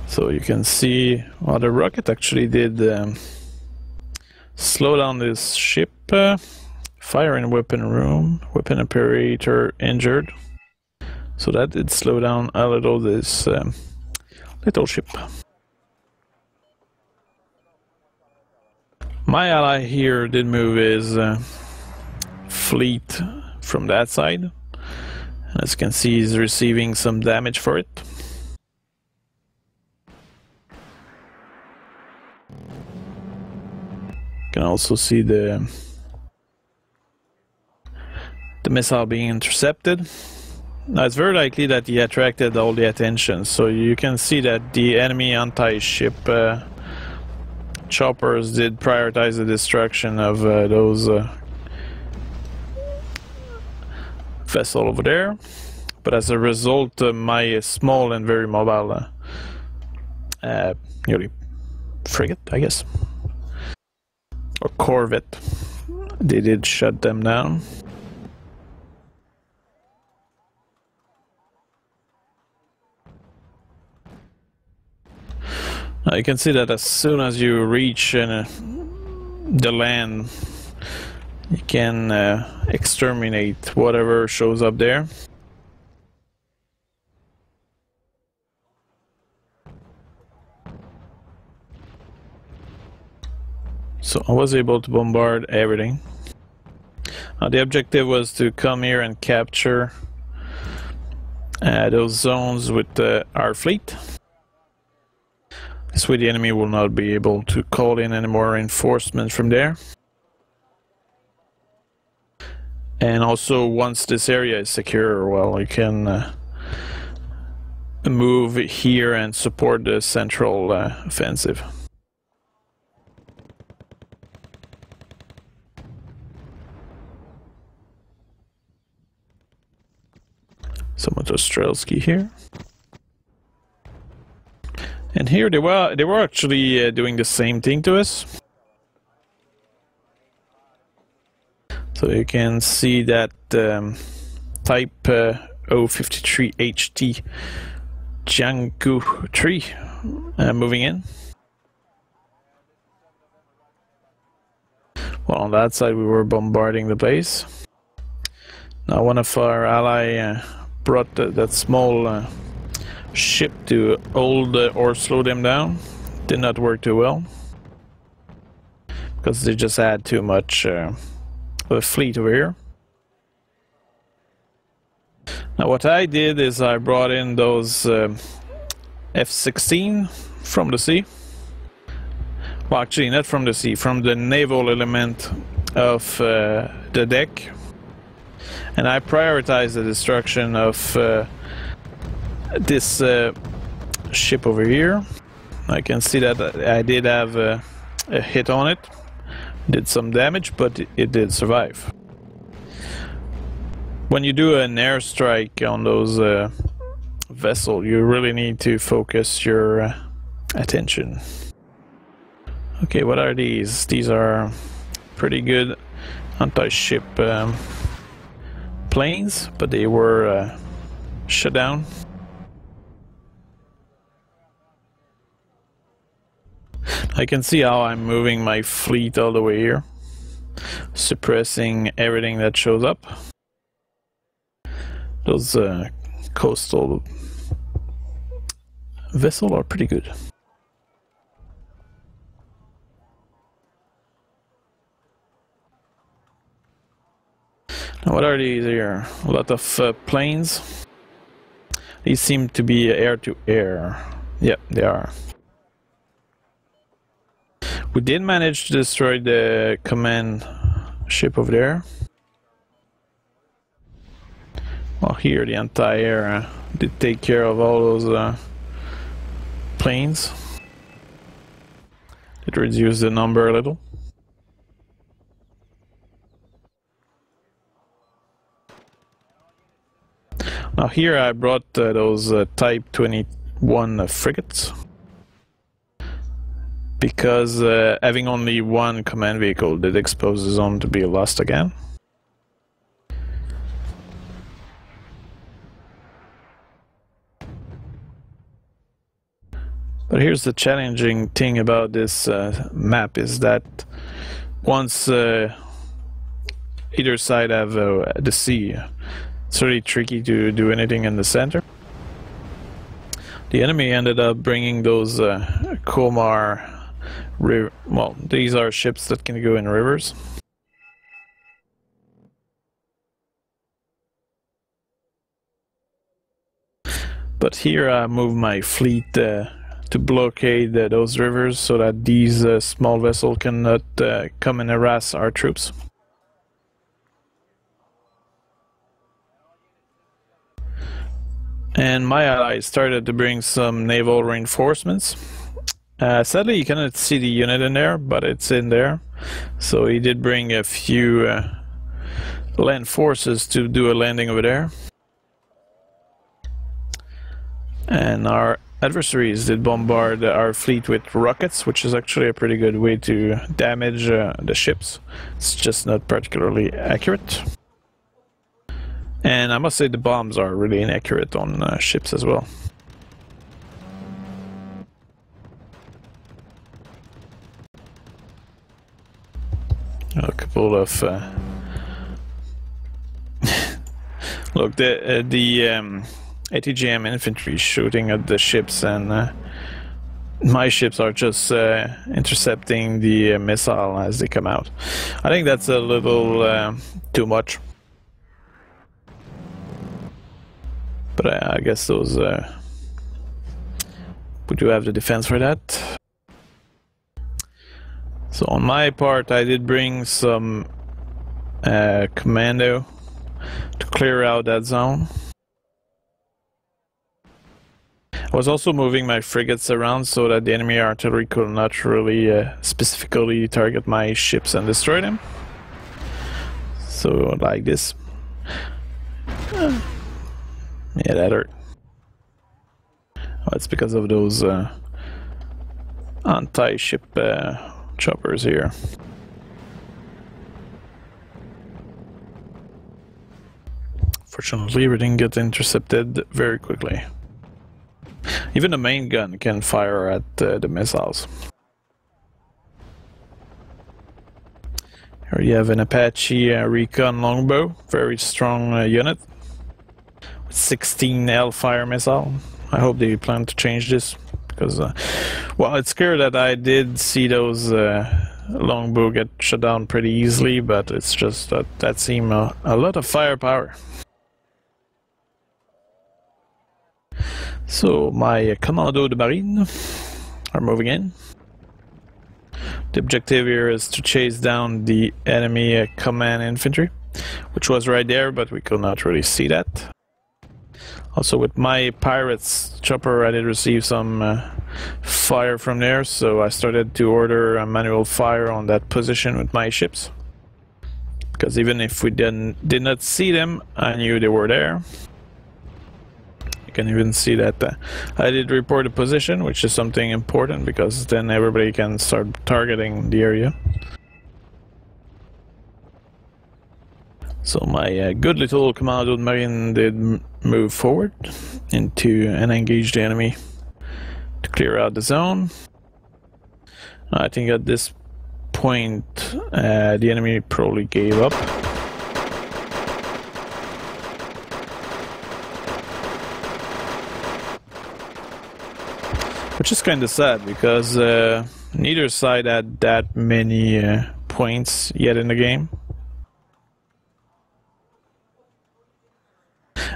So you can see, well, the rocket actually did slow down this ship. Fire in weapon room. Weapon operator injured. So that did slow down a little this little ship. My ally here did move his fleet from that side. As you can see, he's receiving some damage for it. You can also see the missile being intercepted. Now it's very likely that he attracted all the attention, so you can see that the enemy anti-ship choppers did prioritize the destruction of those vessel over there. But as a result, my small and very mobile nearly frigate, I guess, or corvette, they did shut them down. Now you can see that as soon as you reach the land, you can exterminate whatever shows up there. So I was able to bombard everything. The objective was to come here and capture those zones with our fleet. This way the enemy will not be able to call in any more reinforcements from there. And also, once this area is secure, well, you can move here and support the central offensive. Some of those Strelski here. And here they were actually doing the same thing to us. So you can see that Type 053 HT Jianggu 3 moving in. Well, on that side we were bombarding the base. Now one of our ally brought that small ship to hold or slow them down. Did not work too well because they just had too much of a fleet over here. Now what I did is I brought in those F-16 from the sea. Well, actually not from the sea, from the naval element of the deck. And I prioritized the destruction of this ship over here. I can see that I did have a hit on it. Did some damage, but it did survive. When you do an airstrike on those vessels, you really need to focus your attention. Okay, what are these? These are pretty good anti-ship planes, but they were shut down. I can see how I'm moving my fleet all the way here, suppressing everything that shows up. Those coastal vessels are pretty good. Now what are these here? A lot of planes. These seem to be air-to-air. Yep, they are. We did manage to destroy the command ship over there. Well, here the anti-air did take care of all those planes. It reduced the number a little. Now here I brought those Type 21 frigates. Because having only one command vehicle did expose the zone to be lost again. But here's the challenging thing about this map is that once either side have the sea, it's really tricky to do anything in the center. The enemy ended up bringing those Komar river. Well, these are ships that can go in rivers. But here I move my fleet to blockade those rivers so that these small vessels cannot come and harass our troops. And my allies started to bring some naval reinforcements. Sadly, you cannot see the unit in there, but it's in there. So he did bring a few land forces to do a landing over there. And our adversaries did bombard our fleet with rockets, which is actually a pretty good way to damage the ships. It's just not particularly accurate. And I must say the bombs are really inaccurate on ships as well. A couple of look, the ATGM infantry shooting at the ships and my ships are just intercepting the missile as they come out. I think that's a little too much. But I guess those... we do have the defense for that. So on my part, I did bring some commando to clear out that zone. I was also moving my frigates around so that the enemy artillery could not really specifically target my ships and destroy them. So like this. Yeah, that hurt. Oh, it's because of those anti-ship choppers here. Fortunately, we didn't get intercepted very quickly. Even the main gun can fire at the missiles. Here you have an Apache Recon longbow, very strong unit. With 16 Hellfire missile. I hope they plan to change this, because, well, it's clear that I did see those longbow get shut down pretty easily, but it's just that seemed a lot of firepower. So my Commando de Marine are moving in. The objective here is to chase down the enemy command infantry, which was right there, but we could not really see that. Also with my pirates chopper, I did receive some fire from there, so I started to order a manual fire on that position with my ships. Because even if we did not see them, I knew they were there. You can even see that I did report a position, which is something important because then everybody can start targeting the area. So my good little Commando Marine did move forward into and engage the enemy to clear out the zone. I think at this point the enemy probably gave up. Which is kind of sad because neither side had that many points yet in the game.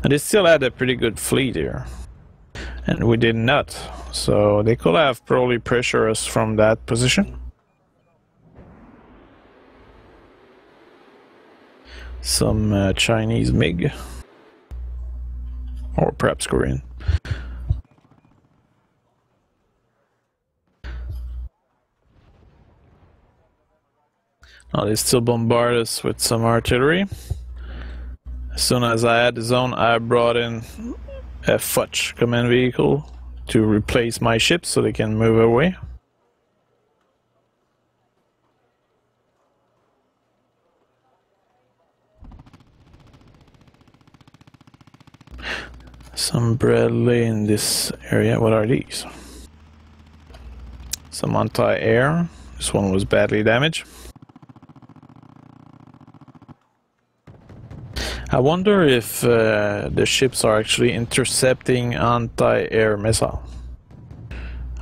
And they still had a pretty good fleet here. And we did not. So they could have probably pressured us from that position. Some Chinese MiG. Or perhaps Korean. Now they still bombard us with some artillery. As soon as I had the zone, I brought in a Fudge command vehicle to replace my ships so they can move away. Some Bradley in this area. What are these? Some anti-air. This one was badly damaged. I wonder if the ships are actually intercepting anti-air missile.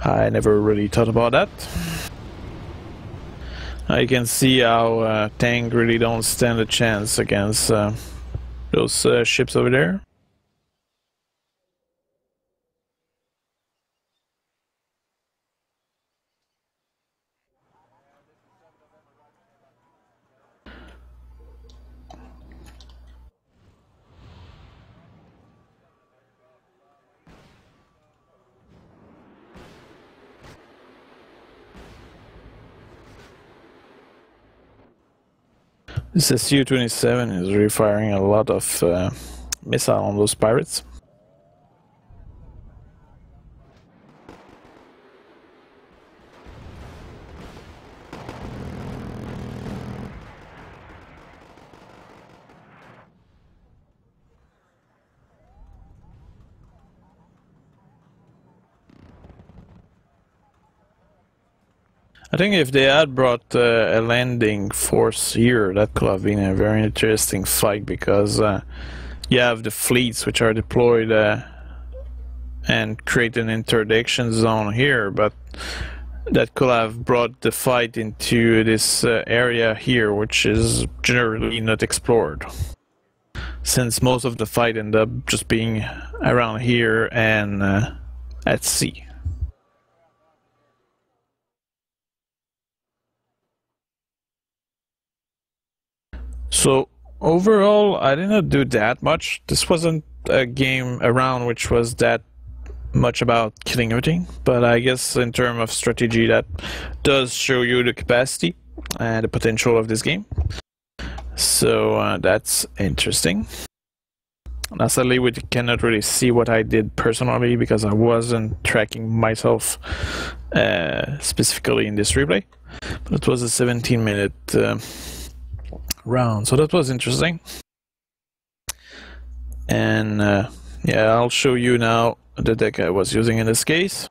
I never really thought about that. Now you can see how tank really don't stand a chance against those ships over there. This Su-27 is refiring a lot of missile on those pirates. I think if they had brought a landing force here, that could have been a very interesting fight, because you have the fleets which are deployed and create an interdiction zone here, but that could have brought the fight into this area here, which is generally not explored, since most of the fight end up just being around here and at sea. So overall, I did not do that much. This wasn't a game around which was that much about killing everything, but I guess in terms of strategy, that does show you the capacity and the potential of this game. So that's interesting. Now sadly we cannot really see what I did personally because I wasn't tracking myself specifically in this replay, but it was a 17-minute round, so that was interesting. And yeah, I'll show you now the deck I was using in this case.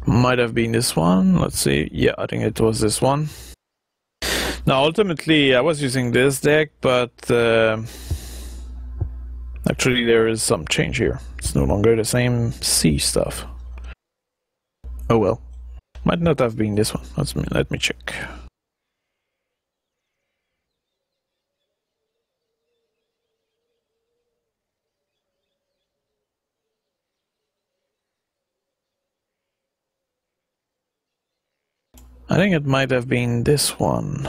Might have been this one, let's see. Yeah, I think it was this one. Now ultimately I was using this deck, but actually there is some change here. It's no longer the same sea stuff. Oh well. Might not have been this one. Let me check. I think it might have been this one.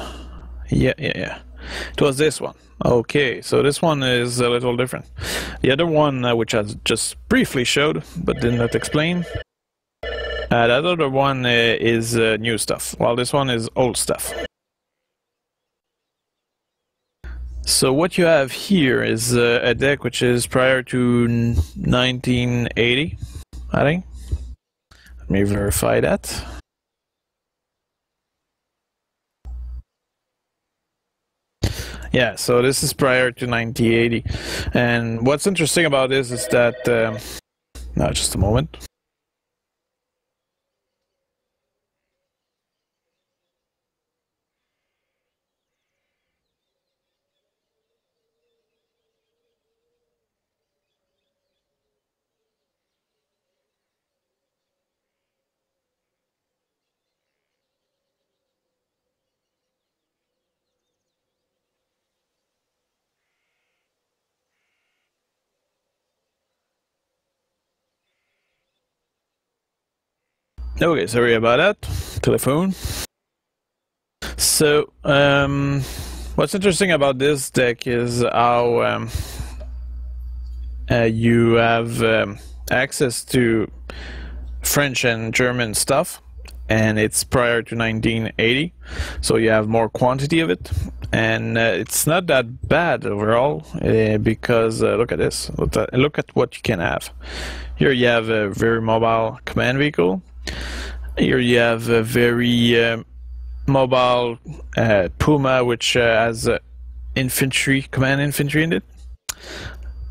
Yeah. It was this one. Okay, so this one is a little different. The other one, which I just briefly showed, but did not explain. That other one is new stuff, while this one is old stuff. So what you have here is a deck which is prior to 1980, I think. Let me verify that. Yeah, so this is prior to 1980. And what's interesting about this is that... now, just a moment. Okay, sorry about that. Telephone. So, what's interesting about this deck is how you have access to French and German stuff, and it's prior to 1980, so you have more quantity of it, and it's not that bad overall, because look at this. Look at what you can have. Here you have a very mobile command vehicle. Here you have a very mobile Puma, which has infantry, command infantry in it.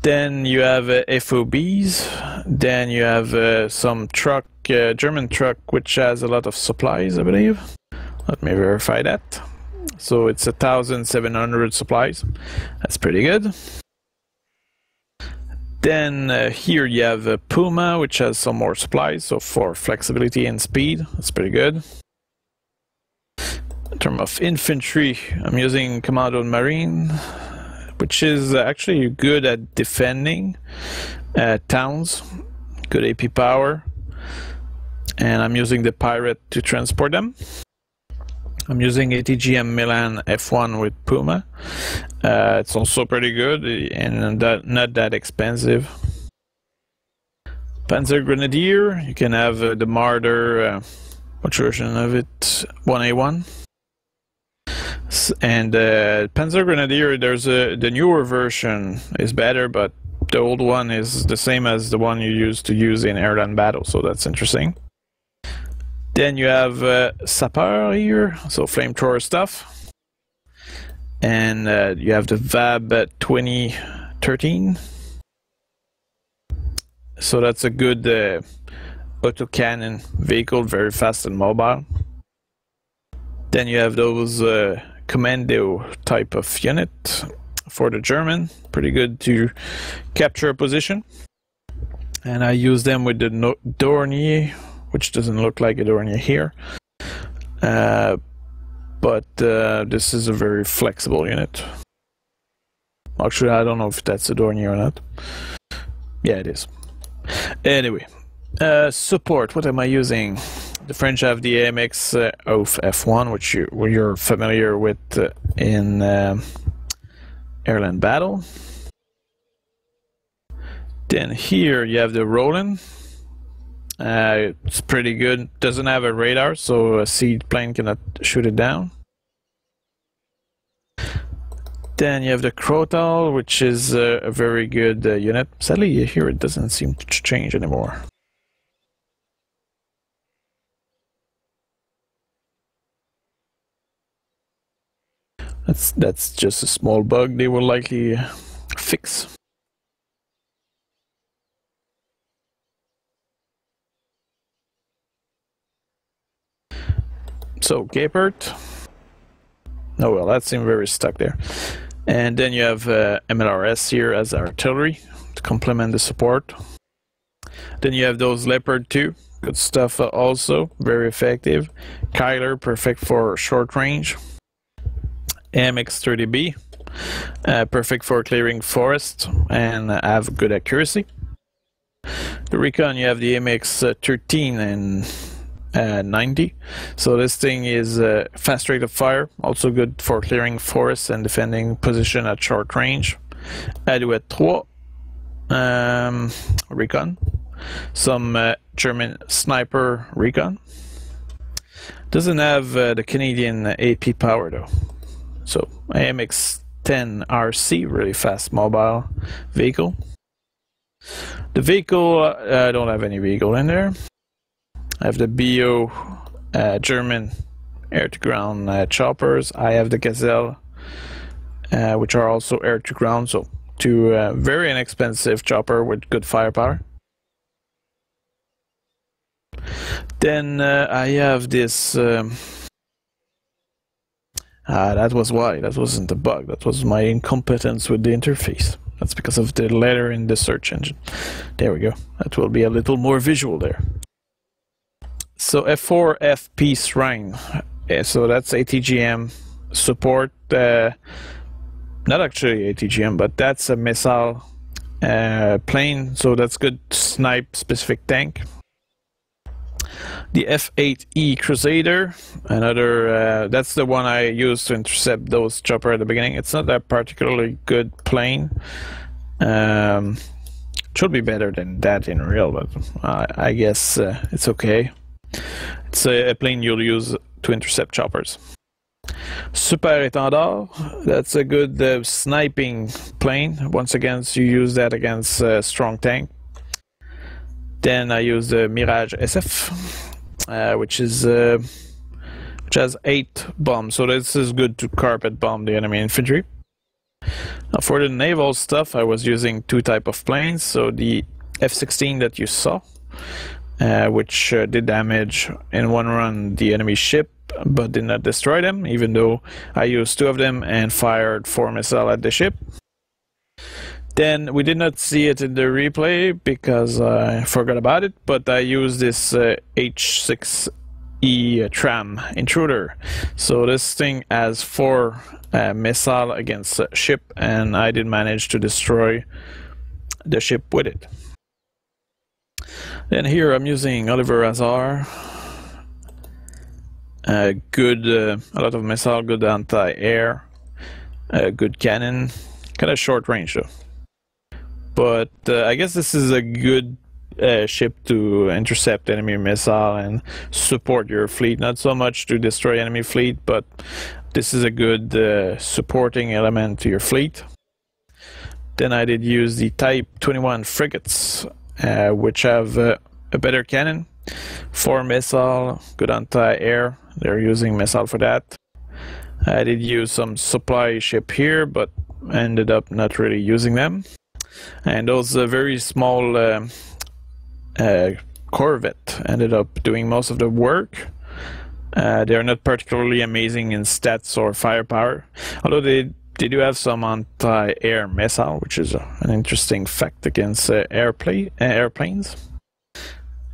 Then you have FOBs. Then you have some truck, German truck, which has a lot of supplies, I believe. Let me verify that. So it's 1,700 supplies. That's pretty good. Then here you have a Puma, which has some more supplies, so for flexibility and speed, that's pretty good. In terms of infantry, I'm using Commando Marine, which is actually good at defending towns, good AP power, and I'm using the Pirate to transport them. I'm using ATGM Milan F1 with Puma. It's also pretty good and not that expensive. Panzer Grenadier, you can have the Marder, what version of it? 1A1. And Panzer Grenadier, there's the newer version is better, but the old one is the same as the one you used to use in airland battle, so that's interesting. Then you have Sapper here, so flamethrower stuff. And you have the VAB 2013. So that's a good autocannon vehicle, very fast and mobile. Then you have those commando type of unit. for the German. Pretty good to capture a position. And I use them with the Dornier, which doesn't look like a Dornier here. But this is a very flexible unit. Actually, I don't know if that's a Dornier or not. Yeah, it is. Anyway, support. What am I using? The French have the AMX of F1, which you're familiar with in Airland Battle. Then here you have the Roland. It's pretty good. Doesn't have a radar, so a siege plane cannot shoot it down. Then you have the Crotal, which is a very good unit. Sadly, here it doesn't seem to change anymore. That's just a small bug they will likely fix. So, Gapert. Oh well, that seemed very stuck there. And then you have MLRS here as artillery to complement the support. Then you have those Leopard 2. Good stuff also, very effective. Kyler, perfect for short range. MX-30B, perfect for clearing forest and have good accuracy. The Recon, you have the MX-13 and 90. So this thing is fast rate of fire, also good for clearing forests and defending position at short range. Alouette 3, Recon. Some German sniper Recon. Doesn't have the Canadian AP power though. So AMX-10 RC, really fast mobile vehicle. The vehicle, I don't have any vehicle in there. I have the BO German air-to-ground choppers. I have the Gazelle, which are also air-to-ground, so two very inexpensive chopper with good firepower. Then I have this... that was why. That wasn't a bug. That was my incompetence with the interface. That's because of the letter in the search engine. There we go. That will be a little more visual there. So F4 FP Shrine. So that's ATGM support. Not actually ATGM, but that's a missile plane. So that's good to snipe specific tank. The F8E Crusader, another, that's the one I used to intercept those chopper at the beginning. It's not a particularly good plane. Should be better than that in real, but I guess it's okay. It's a plane you'll use to intercept choppers. Super Étendard, that's a good sniping plane. Once again, you use that against strong tank. Then I use the Mirage SF, which has 8 bombs, so this is good to carpet bomb the enemy infantry. Now for the naval stuff, I was using 2 types of planes. So the F-16 that you saw, which did damage in one run the enemy ship, but did not destroy them, even though I used 2 of them and fired 4 missiles at the ship. Then we did not see it in the replay because I forgot about it, but I used this H6E tram intruder. So this thing has 4 missiles against a ship, and I did manage to destroy the ship with it. Then here I'm using Oliver Hazard. A lot of missile, good anti-air, good cannon, kind of short range though. But I guess this is a good ship to intercept enemy missile and support your fleet. Not so much to destroy enemy fleet, but this is a good supporting element to your fleet. Then I did use the Type 21 frigates, which have a better cannon, 4 missile, good anti-air. They're using missile for that. I did use some supply ship here, but ended up not really using them. And those very small corvette ended up doing most of the work. They are not particularly amazing in stats or firepower, although they they do have some anti-air missile, which is an interesting fact against airplanes.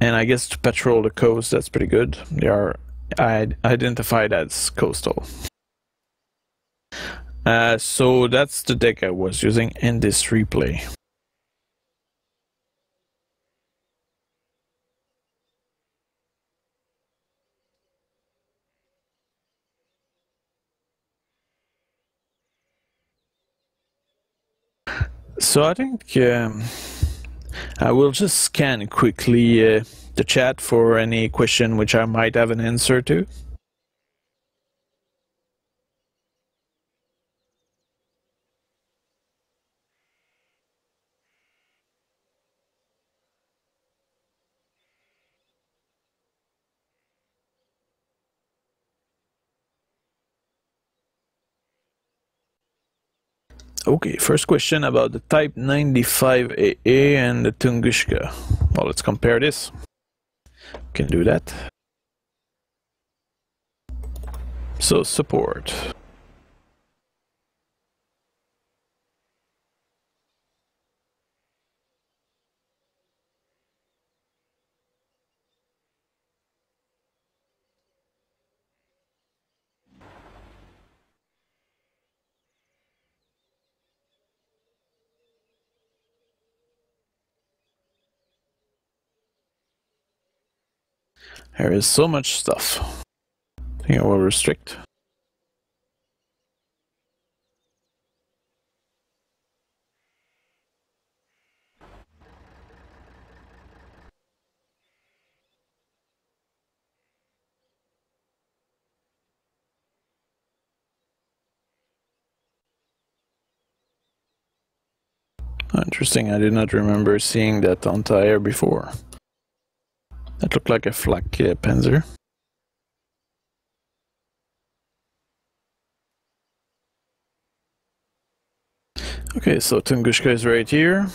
And I guess to patrol the coast, that's pretty good. They are identified as coastal. So that's the deck I was using in this replay. So I think I will just scan quickly the chat for any question which I might have an answer to. Okay, first question about the Type 95 AA and the Tunguska. Well, let's compare this. Can do that. So, support. There is so much stuff. I think I will restrict. Interesting, I did not remember seeing that anti-air before. That looked like a flak Panzer. Okay, so Tunguska is right here.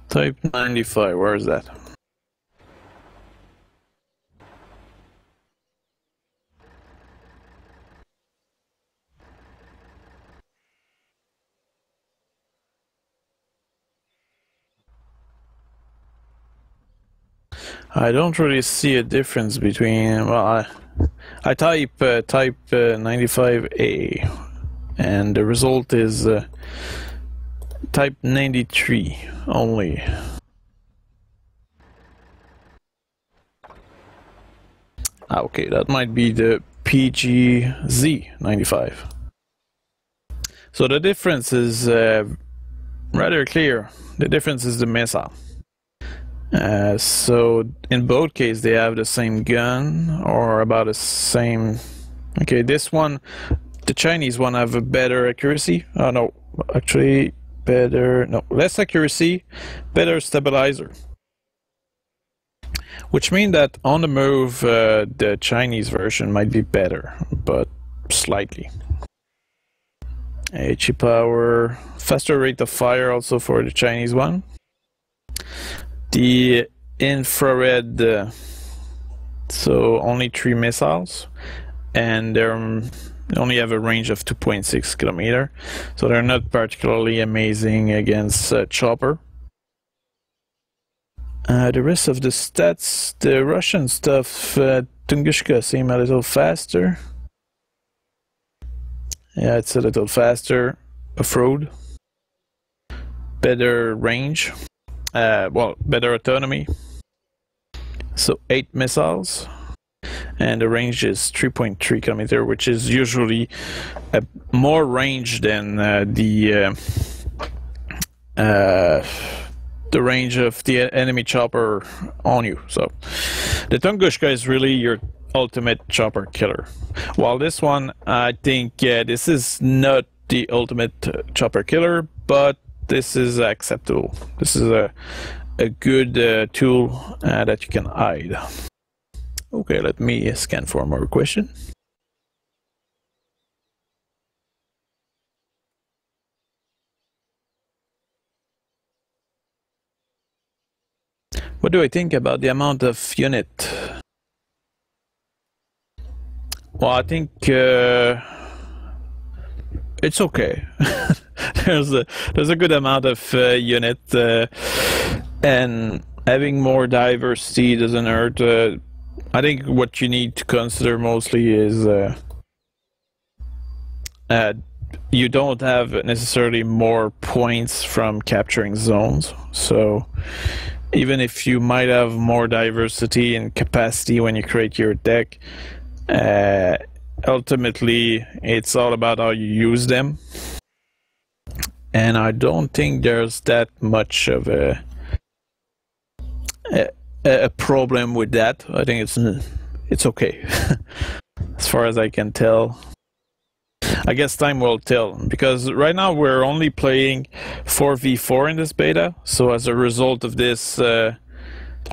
Type 95, where is that? I don't really see a difference between, well, I type 95A and the result is type 93 only. Okay, that might be the PGZ 95. So the difference is rather clear. The difference is the missile. So in both cases they have the same gun or about the same. Okay, this one, the Chinese one, have a better accuracy. Oh no, actually less accuracy, better stabilizer. Which means that on the move the Chinese version might be better, but slightly. HE power, faster rate of fire also for the Chinese one. The infrared, so only 3 missiles, and they only have a range of 2.6 kilometers, so they're not particularly amazing against chopper. The rest of the stats, the Russian stuff, Tunguska seem a little faster. Yeah, it's a little faster. Off-road. Better range. Well, better autonomy. So 8 missiles. And the range is 3.3 kilometers, which is usually more range than the range of the enemy chopper on you. So the Tunguska is really your ultimate chopper killer. While this one, I think this is not the ultimate chopper killer, but this is acceptable. This is a good tool that you can hide. Okay, let me scan for more question. What do I think about the amount of unit? Well, I think it's okay. there's a good amount of unit, and having more diversity doesn't hurt. I think what you need to consider mostly is you don't have necessarily more points from capturing zones. So even if you might have more diversity and capacity when you create your deck, ultimately it's all about how you use them. And I don't think there's that much of a problem with that. I think it's okay as far as I can tell. I guess time will tell, because right now we're only playing 4v4 in this beta, so as a result of this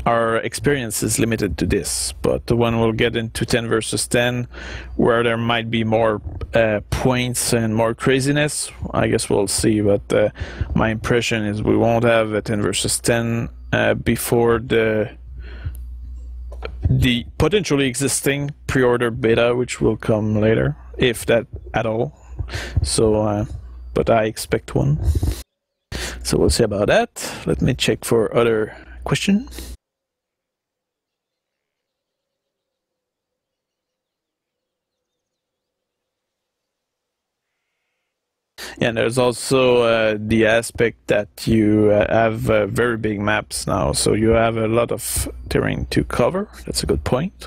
our experience is limited to this. But when we'll get into 10 versus 10, where there might be more points and more craziness, I guess we'll see. But my impression is we won't have a 10 versus 10 before the potentially existing pre-order beta, which will come later, if that at all. So but I expect one, so we'll see about that. Let me check for other question. Yeah, there's also the aspect that you have very big maps now, so you have a lot of terrain to cover. That's a good point.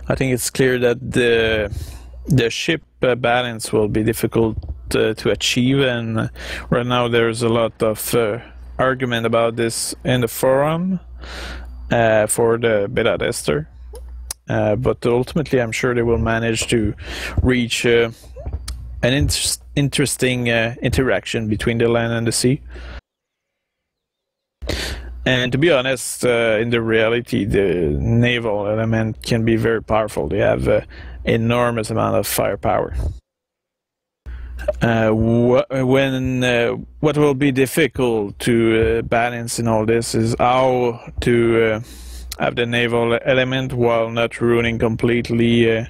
I think it's clear that the ship balance will be difficult to achieve, and right now there's a lot of argument about this in the forum for the beta tester. But ultimately I'm sure they will manage to reach an interesting interaction between the land and the sea. And to be honest, in the reality, the naval element can be very powerful. They have an enormous amount of firepower. What will be difficult to balance in all this is how to have the naval element while not ruining completely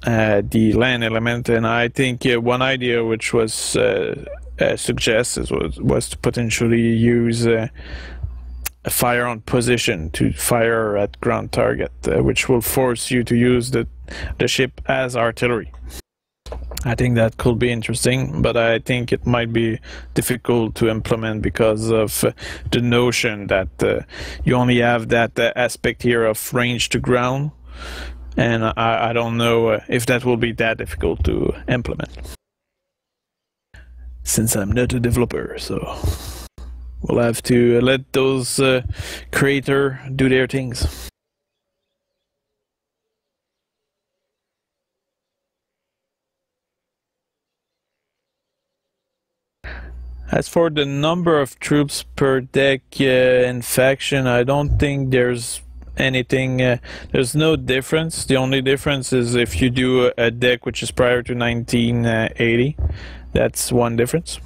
the land element. And I think one idea which was suggested was to potentially use a fire on position to fire at ground target, which will force you to use the ship as artillery. I think that could be interesting, but I think it might be difficult to implement because of the notion that you only have that aspect here of range to ground, and I don't know if that will be that difficult to implement, since I'm not a developer. So we'll have to let those creators do their things. As for the number of troops per deck in faction, I don't think there's anything, there's no difference. The only difference is if you do a deck which is prior to 1980, that's one difference.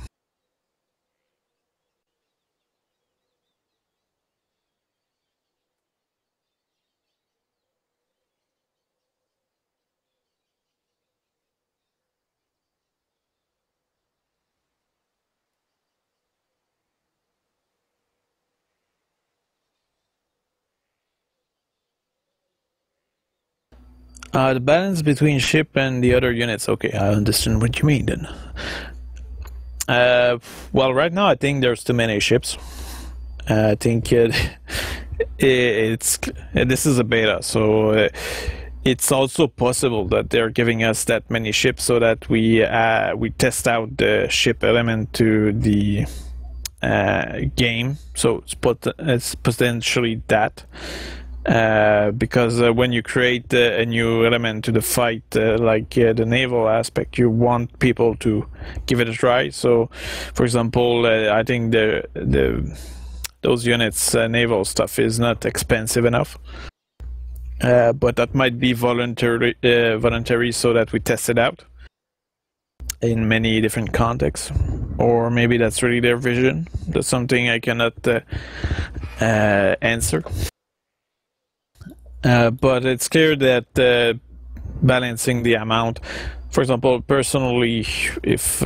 The balance between ship and the other units. Okay, I understand what you mean then. Well, right now I think there's too many ships. I think this is a beta, so it's also possible that they're giving us that many ships so that we test out the ship element to the game. So it's potentially that. Because when you create a new element to the fight, like the naval aspect, you want people to give it a try. So, for example, I think those units naval stuff is not expensive enough. but that might be voluntary so that we test it out in many different contexts, or maybe that's really their vision. That's something I cannot answer. But it's clear that balancing the amount, for example, personally, if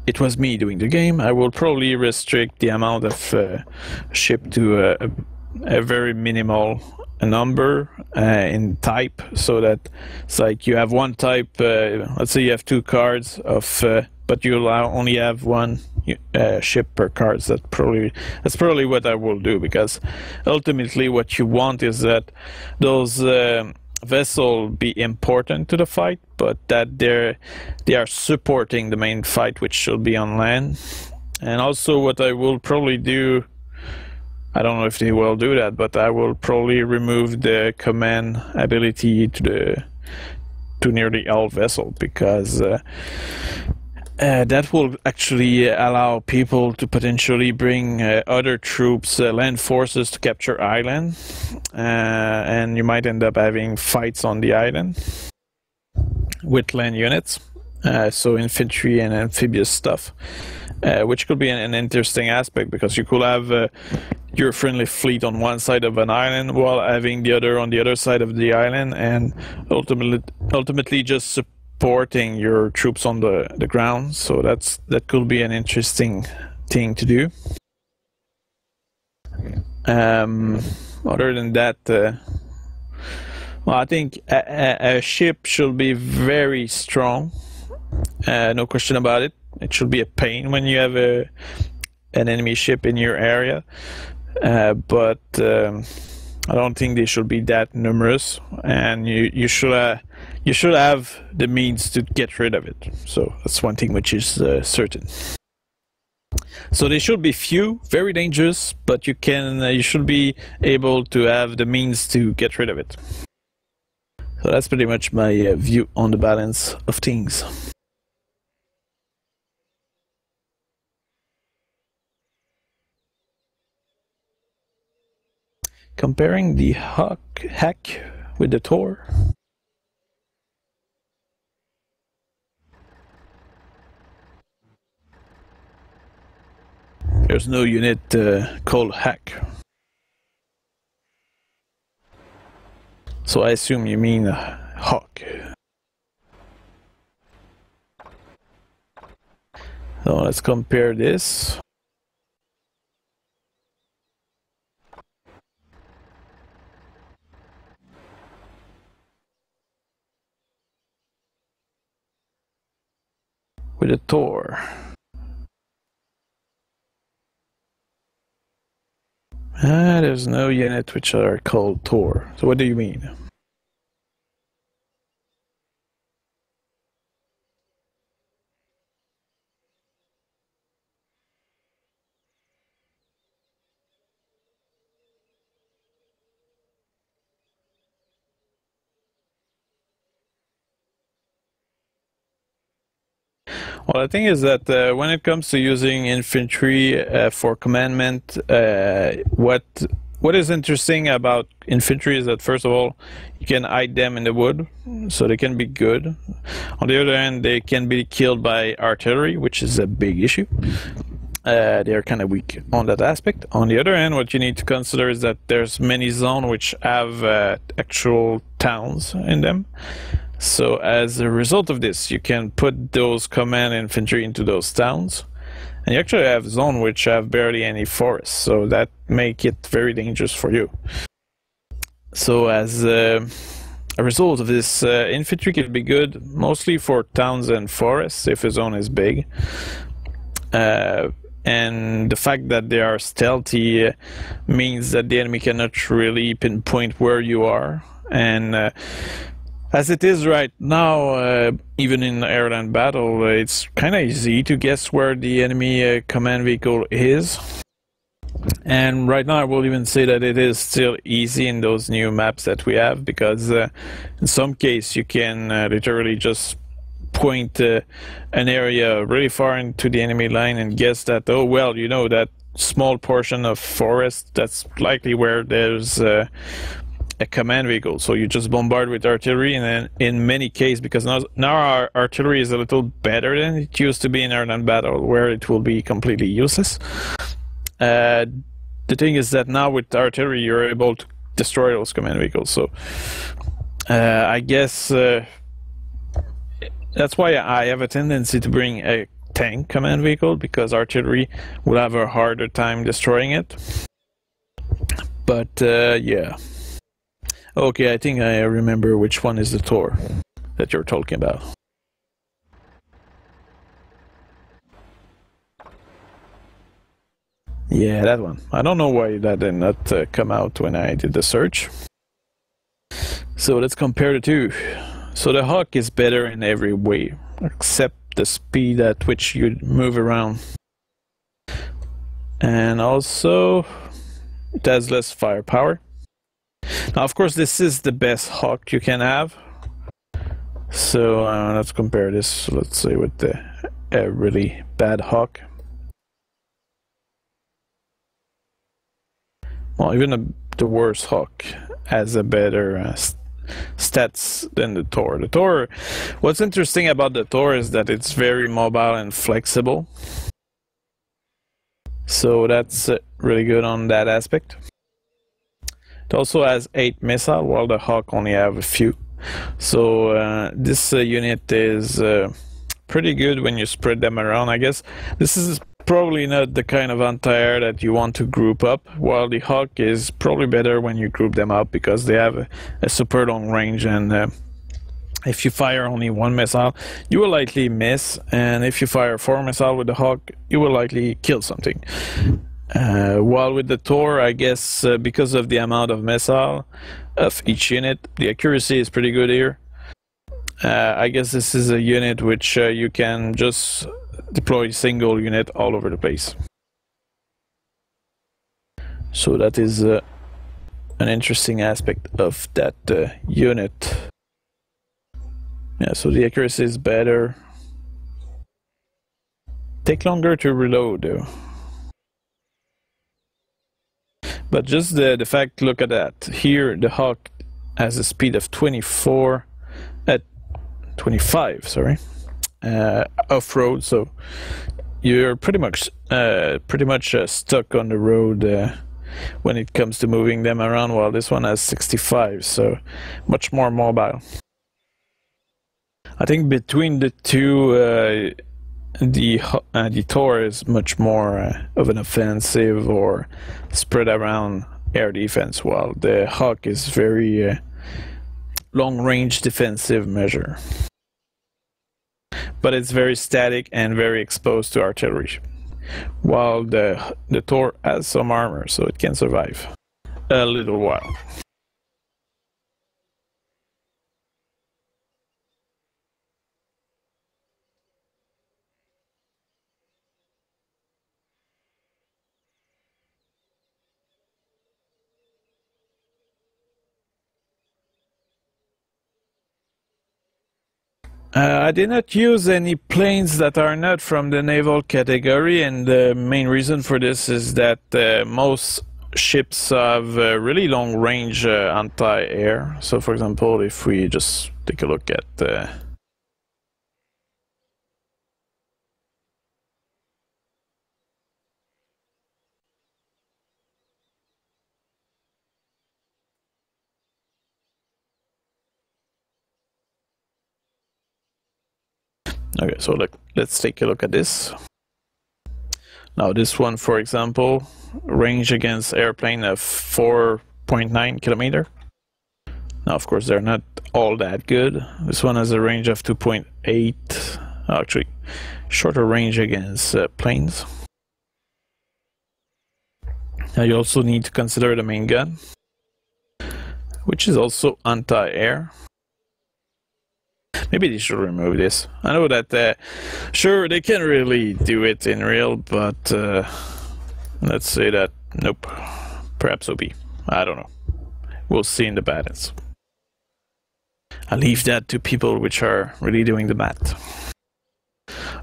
it was me doing the game, I will probably restrict the amount of ship to a very minimal number in type, so that it's like you have one type, let's say you have 2 cards of but you'll only have 1 ship per card. That's probably what I will do, because ultimately what you want is that those vessels be important to the fight, but that they are supporting the main fight, which should be on land. And also what I will probably do, I don't know if they will do that, but I will probably remove the command ability to nearly all vessel, because that will actually allow people to potentially bring other troops, land forces, to capture island, and you might end up having fights on the island with land units, so infantry and amphibious stuff, which could be an interesting aspect, because you could have your friendly fleet on one side of an island while having the other on the other side of the island, and ultimately just supporting your troops on the ground. So that could be an interesting thing to do. Other than that, well, I think a ship should be very strong, no question about it. It should be a pain when you have an enemy ship in your area, but I don't think they should be that numerous, and you should have the means to get rid of it. So that's one thing which is certain. So they should be few, very dangerous, but you should be able to have the means to get rid of it. So that's pretty much my view on the balance of things. Comparing the hack with the Tor. There's no unit called hack. So I assume you mean hawk. So let's compare this. With a Tor. There's no unit which are called Tor. So what do you mean? Well, the thing is that when it comes to using infantry for commandment, what is interesting about infantry is that, first of all, you can hide them in the wood, so they can be good. On the other hand, they can be killed by artillery, which is a big issue. They are kind of weak on that aspect. On the other hand, what you need to consider is that there's many zones which have actual towns in them. So as a result of this, you can put those command infantry into those towns, and you actually have zones which have barely any forests, so that make it very dangerous for you. So as a result of this, infantry can be good mostly for towns and forests if a zone is big. And the fact that they are stealthy means that the enemy cannot really pinpoint where you are, and as it is right now, even in airland battle, it's kind of easy to guess where the enemy command vehicle is. And right now I will even say that it is still easy in those new maps that we have, because in some case you can literally just point an area really far into the enemy line and guess that, oh well, you know, that small portion of forest, that's likely where there's a command vehicle. So you just bombard with artillery, and then in many cases, because now our artillery is a little better than it used to be in airland battle, where it will be completely useless. The thing is that now with artillery, you're able to destroy those command vehicles. So I guess that's why I have a tendency to bring a tank command vehicle, because artillery will have a harder time destroying it. But yeah. Okay, I think I remember which one is the Tor that you're talking about. Yeah, that one. I don't know why that did not come out when I did the search. So let's compare the two. So the Hawk is better in every way, except the speed at which you move around. And also, it has less firepower. Now, of course, this is the best Hawk you can have. So let's compare this, let's say, with the really bad Hawk. Well, even the worst Hawk has a better stats than the Tor. The Tor, what's interesting about the Tor is that it's very mobile and flexible. So that's really good on that aspect. It also has 8 missiles, while the Hawk only have a few. So this unit is pretty good when you spread them around, I guess. This is probably not the kind of anti-air that you want to group up, while the Hawk is probably better when you group them up, because they have a super long range, and if you fire only 1 missile, you will likely miss, and if you fire 4 missiles with the Hawk, you will likely kill something. While with the Tor, I guess because of the amount of missile of each unit, the accuracy is pretty good here. I guess this is a unit which you can just deploy single unit all over the place. So that is an interesting aspect of that unit. Yeah, so the accuracy is better. Take longer to reload though. But just the fact, look at that. Here the Hawk has a speed of 25, sorry, off-road, so you're pretty much stuck on the road when it comes to moving them around, while this one has 65, so much more mobile. I think between the two, the Tor is much more of an offensive or spread around air defense, while the Hawk is very long-range defensive measure. But it's very static and very exposed to artillery, while the Tor has some armor, so it can survive a little while. I did not use any planes that are not from the naval category, and the main reason for this is that most ships have really long range anti-air. So for example, if we just take a look at okay, so let's take a look at this. Now this one, for example, range against airplane of 4.9 kilometer. Now of course they're not all that good. This one has a range of 2.8, actually shorter range against planes. Now you also need to consider the main gun, which is also anti-air. Maybe they should remove this. I know that, sure, they can really do it in real, but let's say that, nope. Perhaps OP. I don't know. We'll see in the battles. I leave that to people which are really doing the math.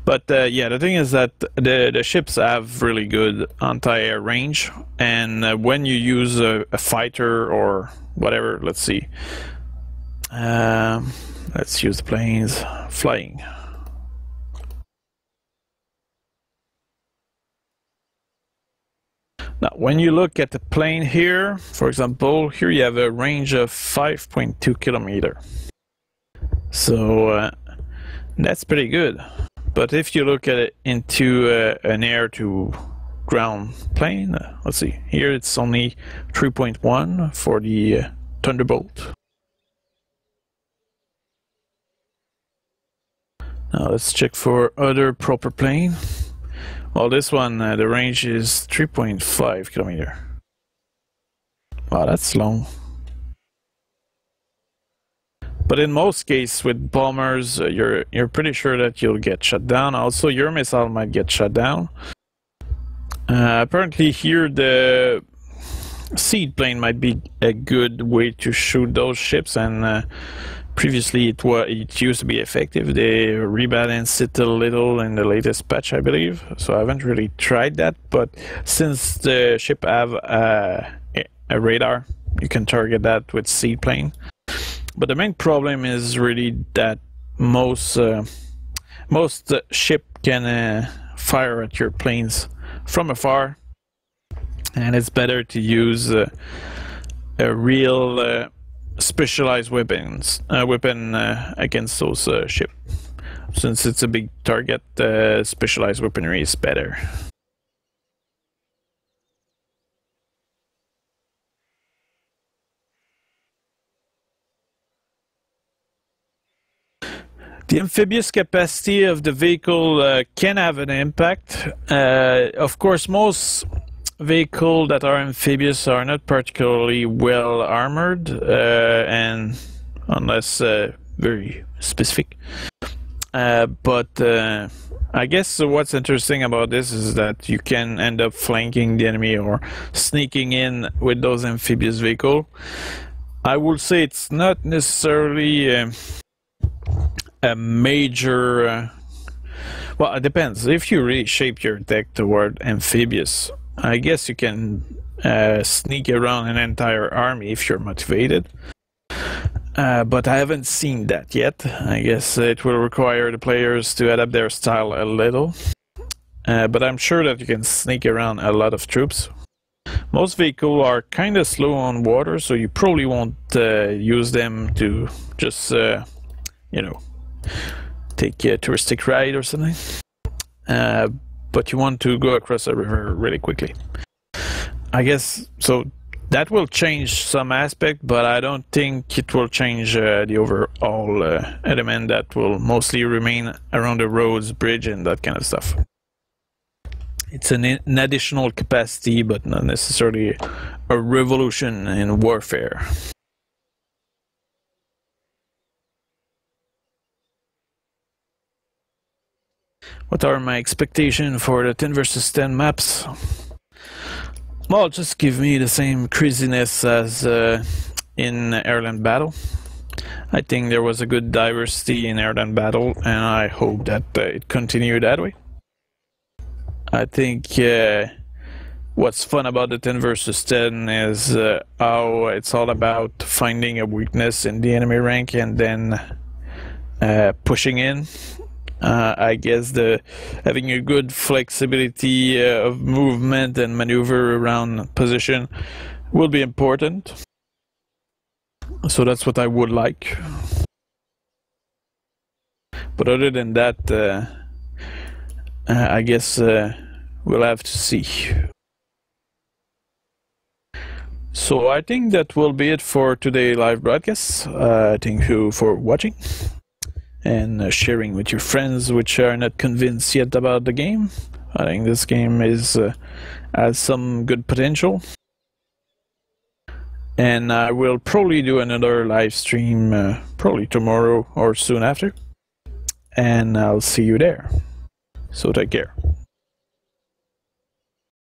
But yeah, the thing is that the ships have really good anti-air range, and when you use a fighter or whatever, let's see, let's use the planes flying. Now, when you look at the plane here, for example, here you have a range of 5.2 kilometer. So that's pretty good. But if you look at it into an air-to-ground plane, let's see, here it's only 3.1 for the Thunderbolt. Now let's check for other proper plane. Well, this one, the range is 3.5 kilometer. Wow, that's long. But in most cases with bombers, you're pretty sure that you'll get shot down. Also, your missile might get shot down. Apparently here the seed plane might be a good way to shoot those ships, and previously it used to be effective. They rebalanced it a little in the latest patch, I believe. So I haven't really tried that, but since the ship have a radar, you can target that with seed plane. But the main problem is really that most ship can fire at your planes from afar, and it's better to use a real specialized weapon against those ships. Since it's a big target, specialized weaponry is better. The amphibious capacity of the vehicle can have an impact. Of course, most vehicles that are amphibious are not particularly well armored, and unless very specific. But I guess what's interesting about this is that you can end up flanking the enemy or sneaking in with those amphibious vehicles. I would say it's not necessarily a major well, it depends. If you really shape your deck toward amphibious, I guess you can sneak around an entire army if you're motivated, but I haven't seen that yet. I guess it will require the players to adapt their style a little, but I'm sure that you can sneak around a lot of troops. Most vehicles are kind of slow on water, so you probably won't use them to just you know, take a touristic ride or something, but you want to go across a river really quickly. I guess so. That will change some aspect, but I don't think it will change the overall element that will mostly remain around the roads, bridge, and that kind of stuff. It's an additional capacity, but not necessarily a revolution in warfare. What are my expectations for the 10 versus 10 maps? Well, just give me the same craziness as in Airland Battle. I think there was a good diversity in Airland Battle, and I hope that it continued that way. I think what's fun about the 10 versus 10 is how it's all about finding a weakness in the enemy rank and then pushing in. I guess having a good flexibility of movement and maneuver around position will be important. So that's what I would like. But other than that, I guess we'll have to see. So I think that will be it for today's live broadcast. Thank you for watching and sharing with your friends which are not convinced yet about the game. I think this game has some good potential. And I will probably do another live stream probably tomorrow or soon after. And I'll see you there. So take care.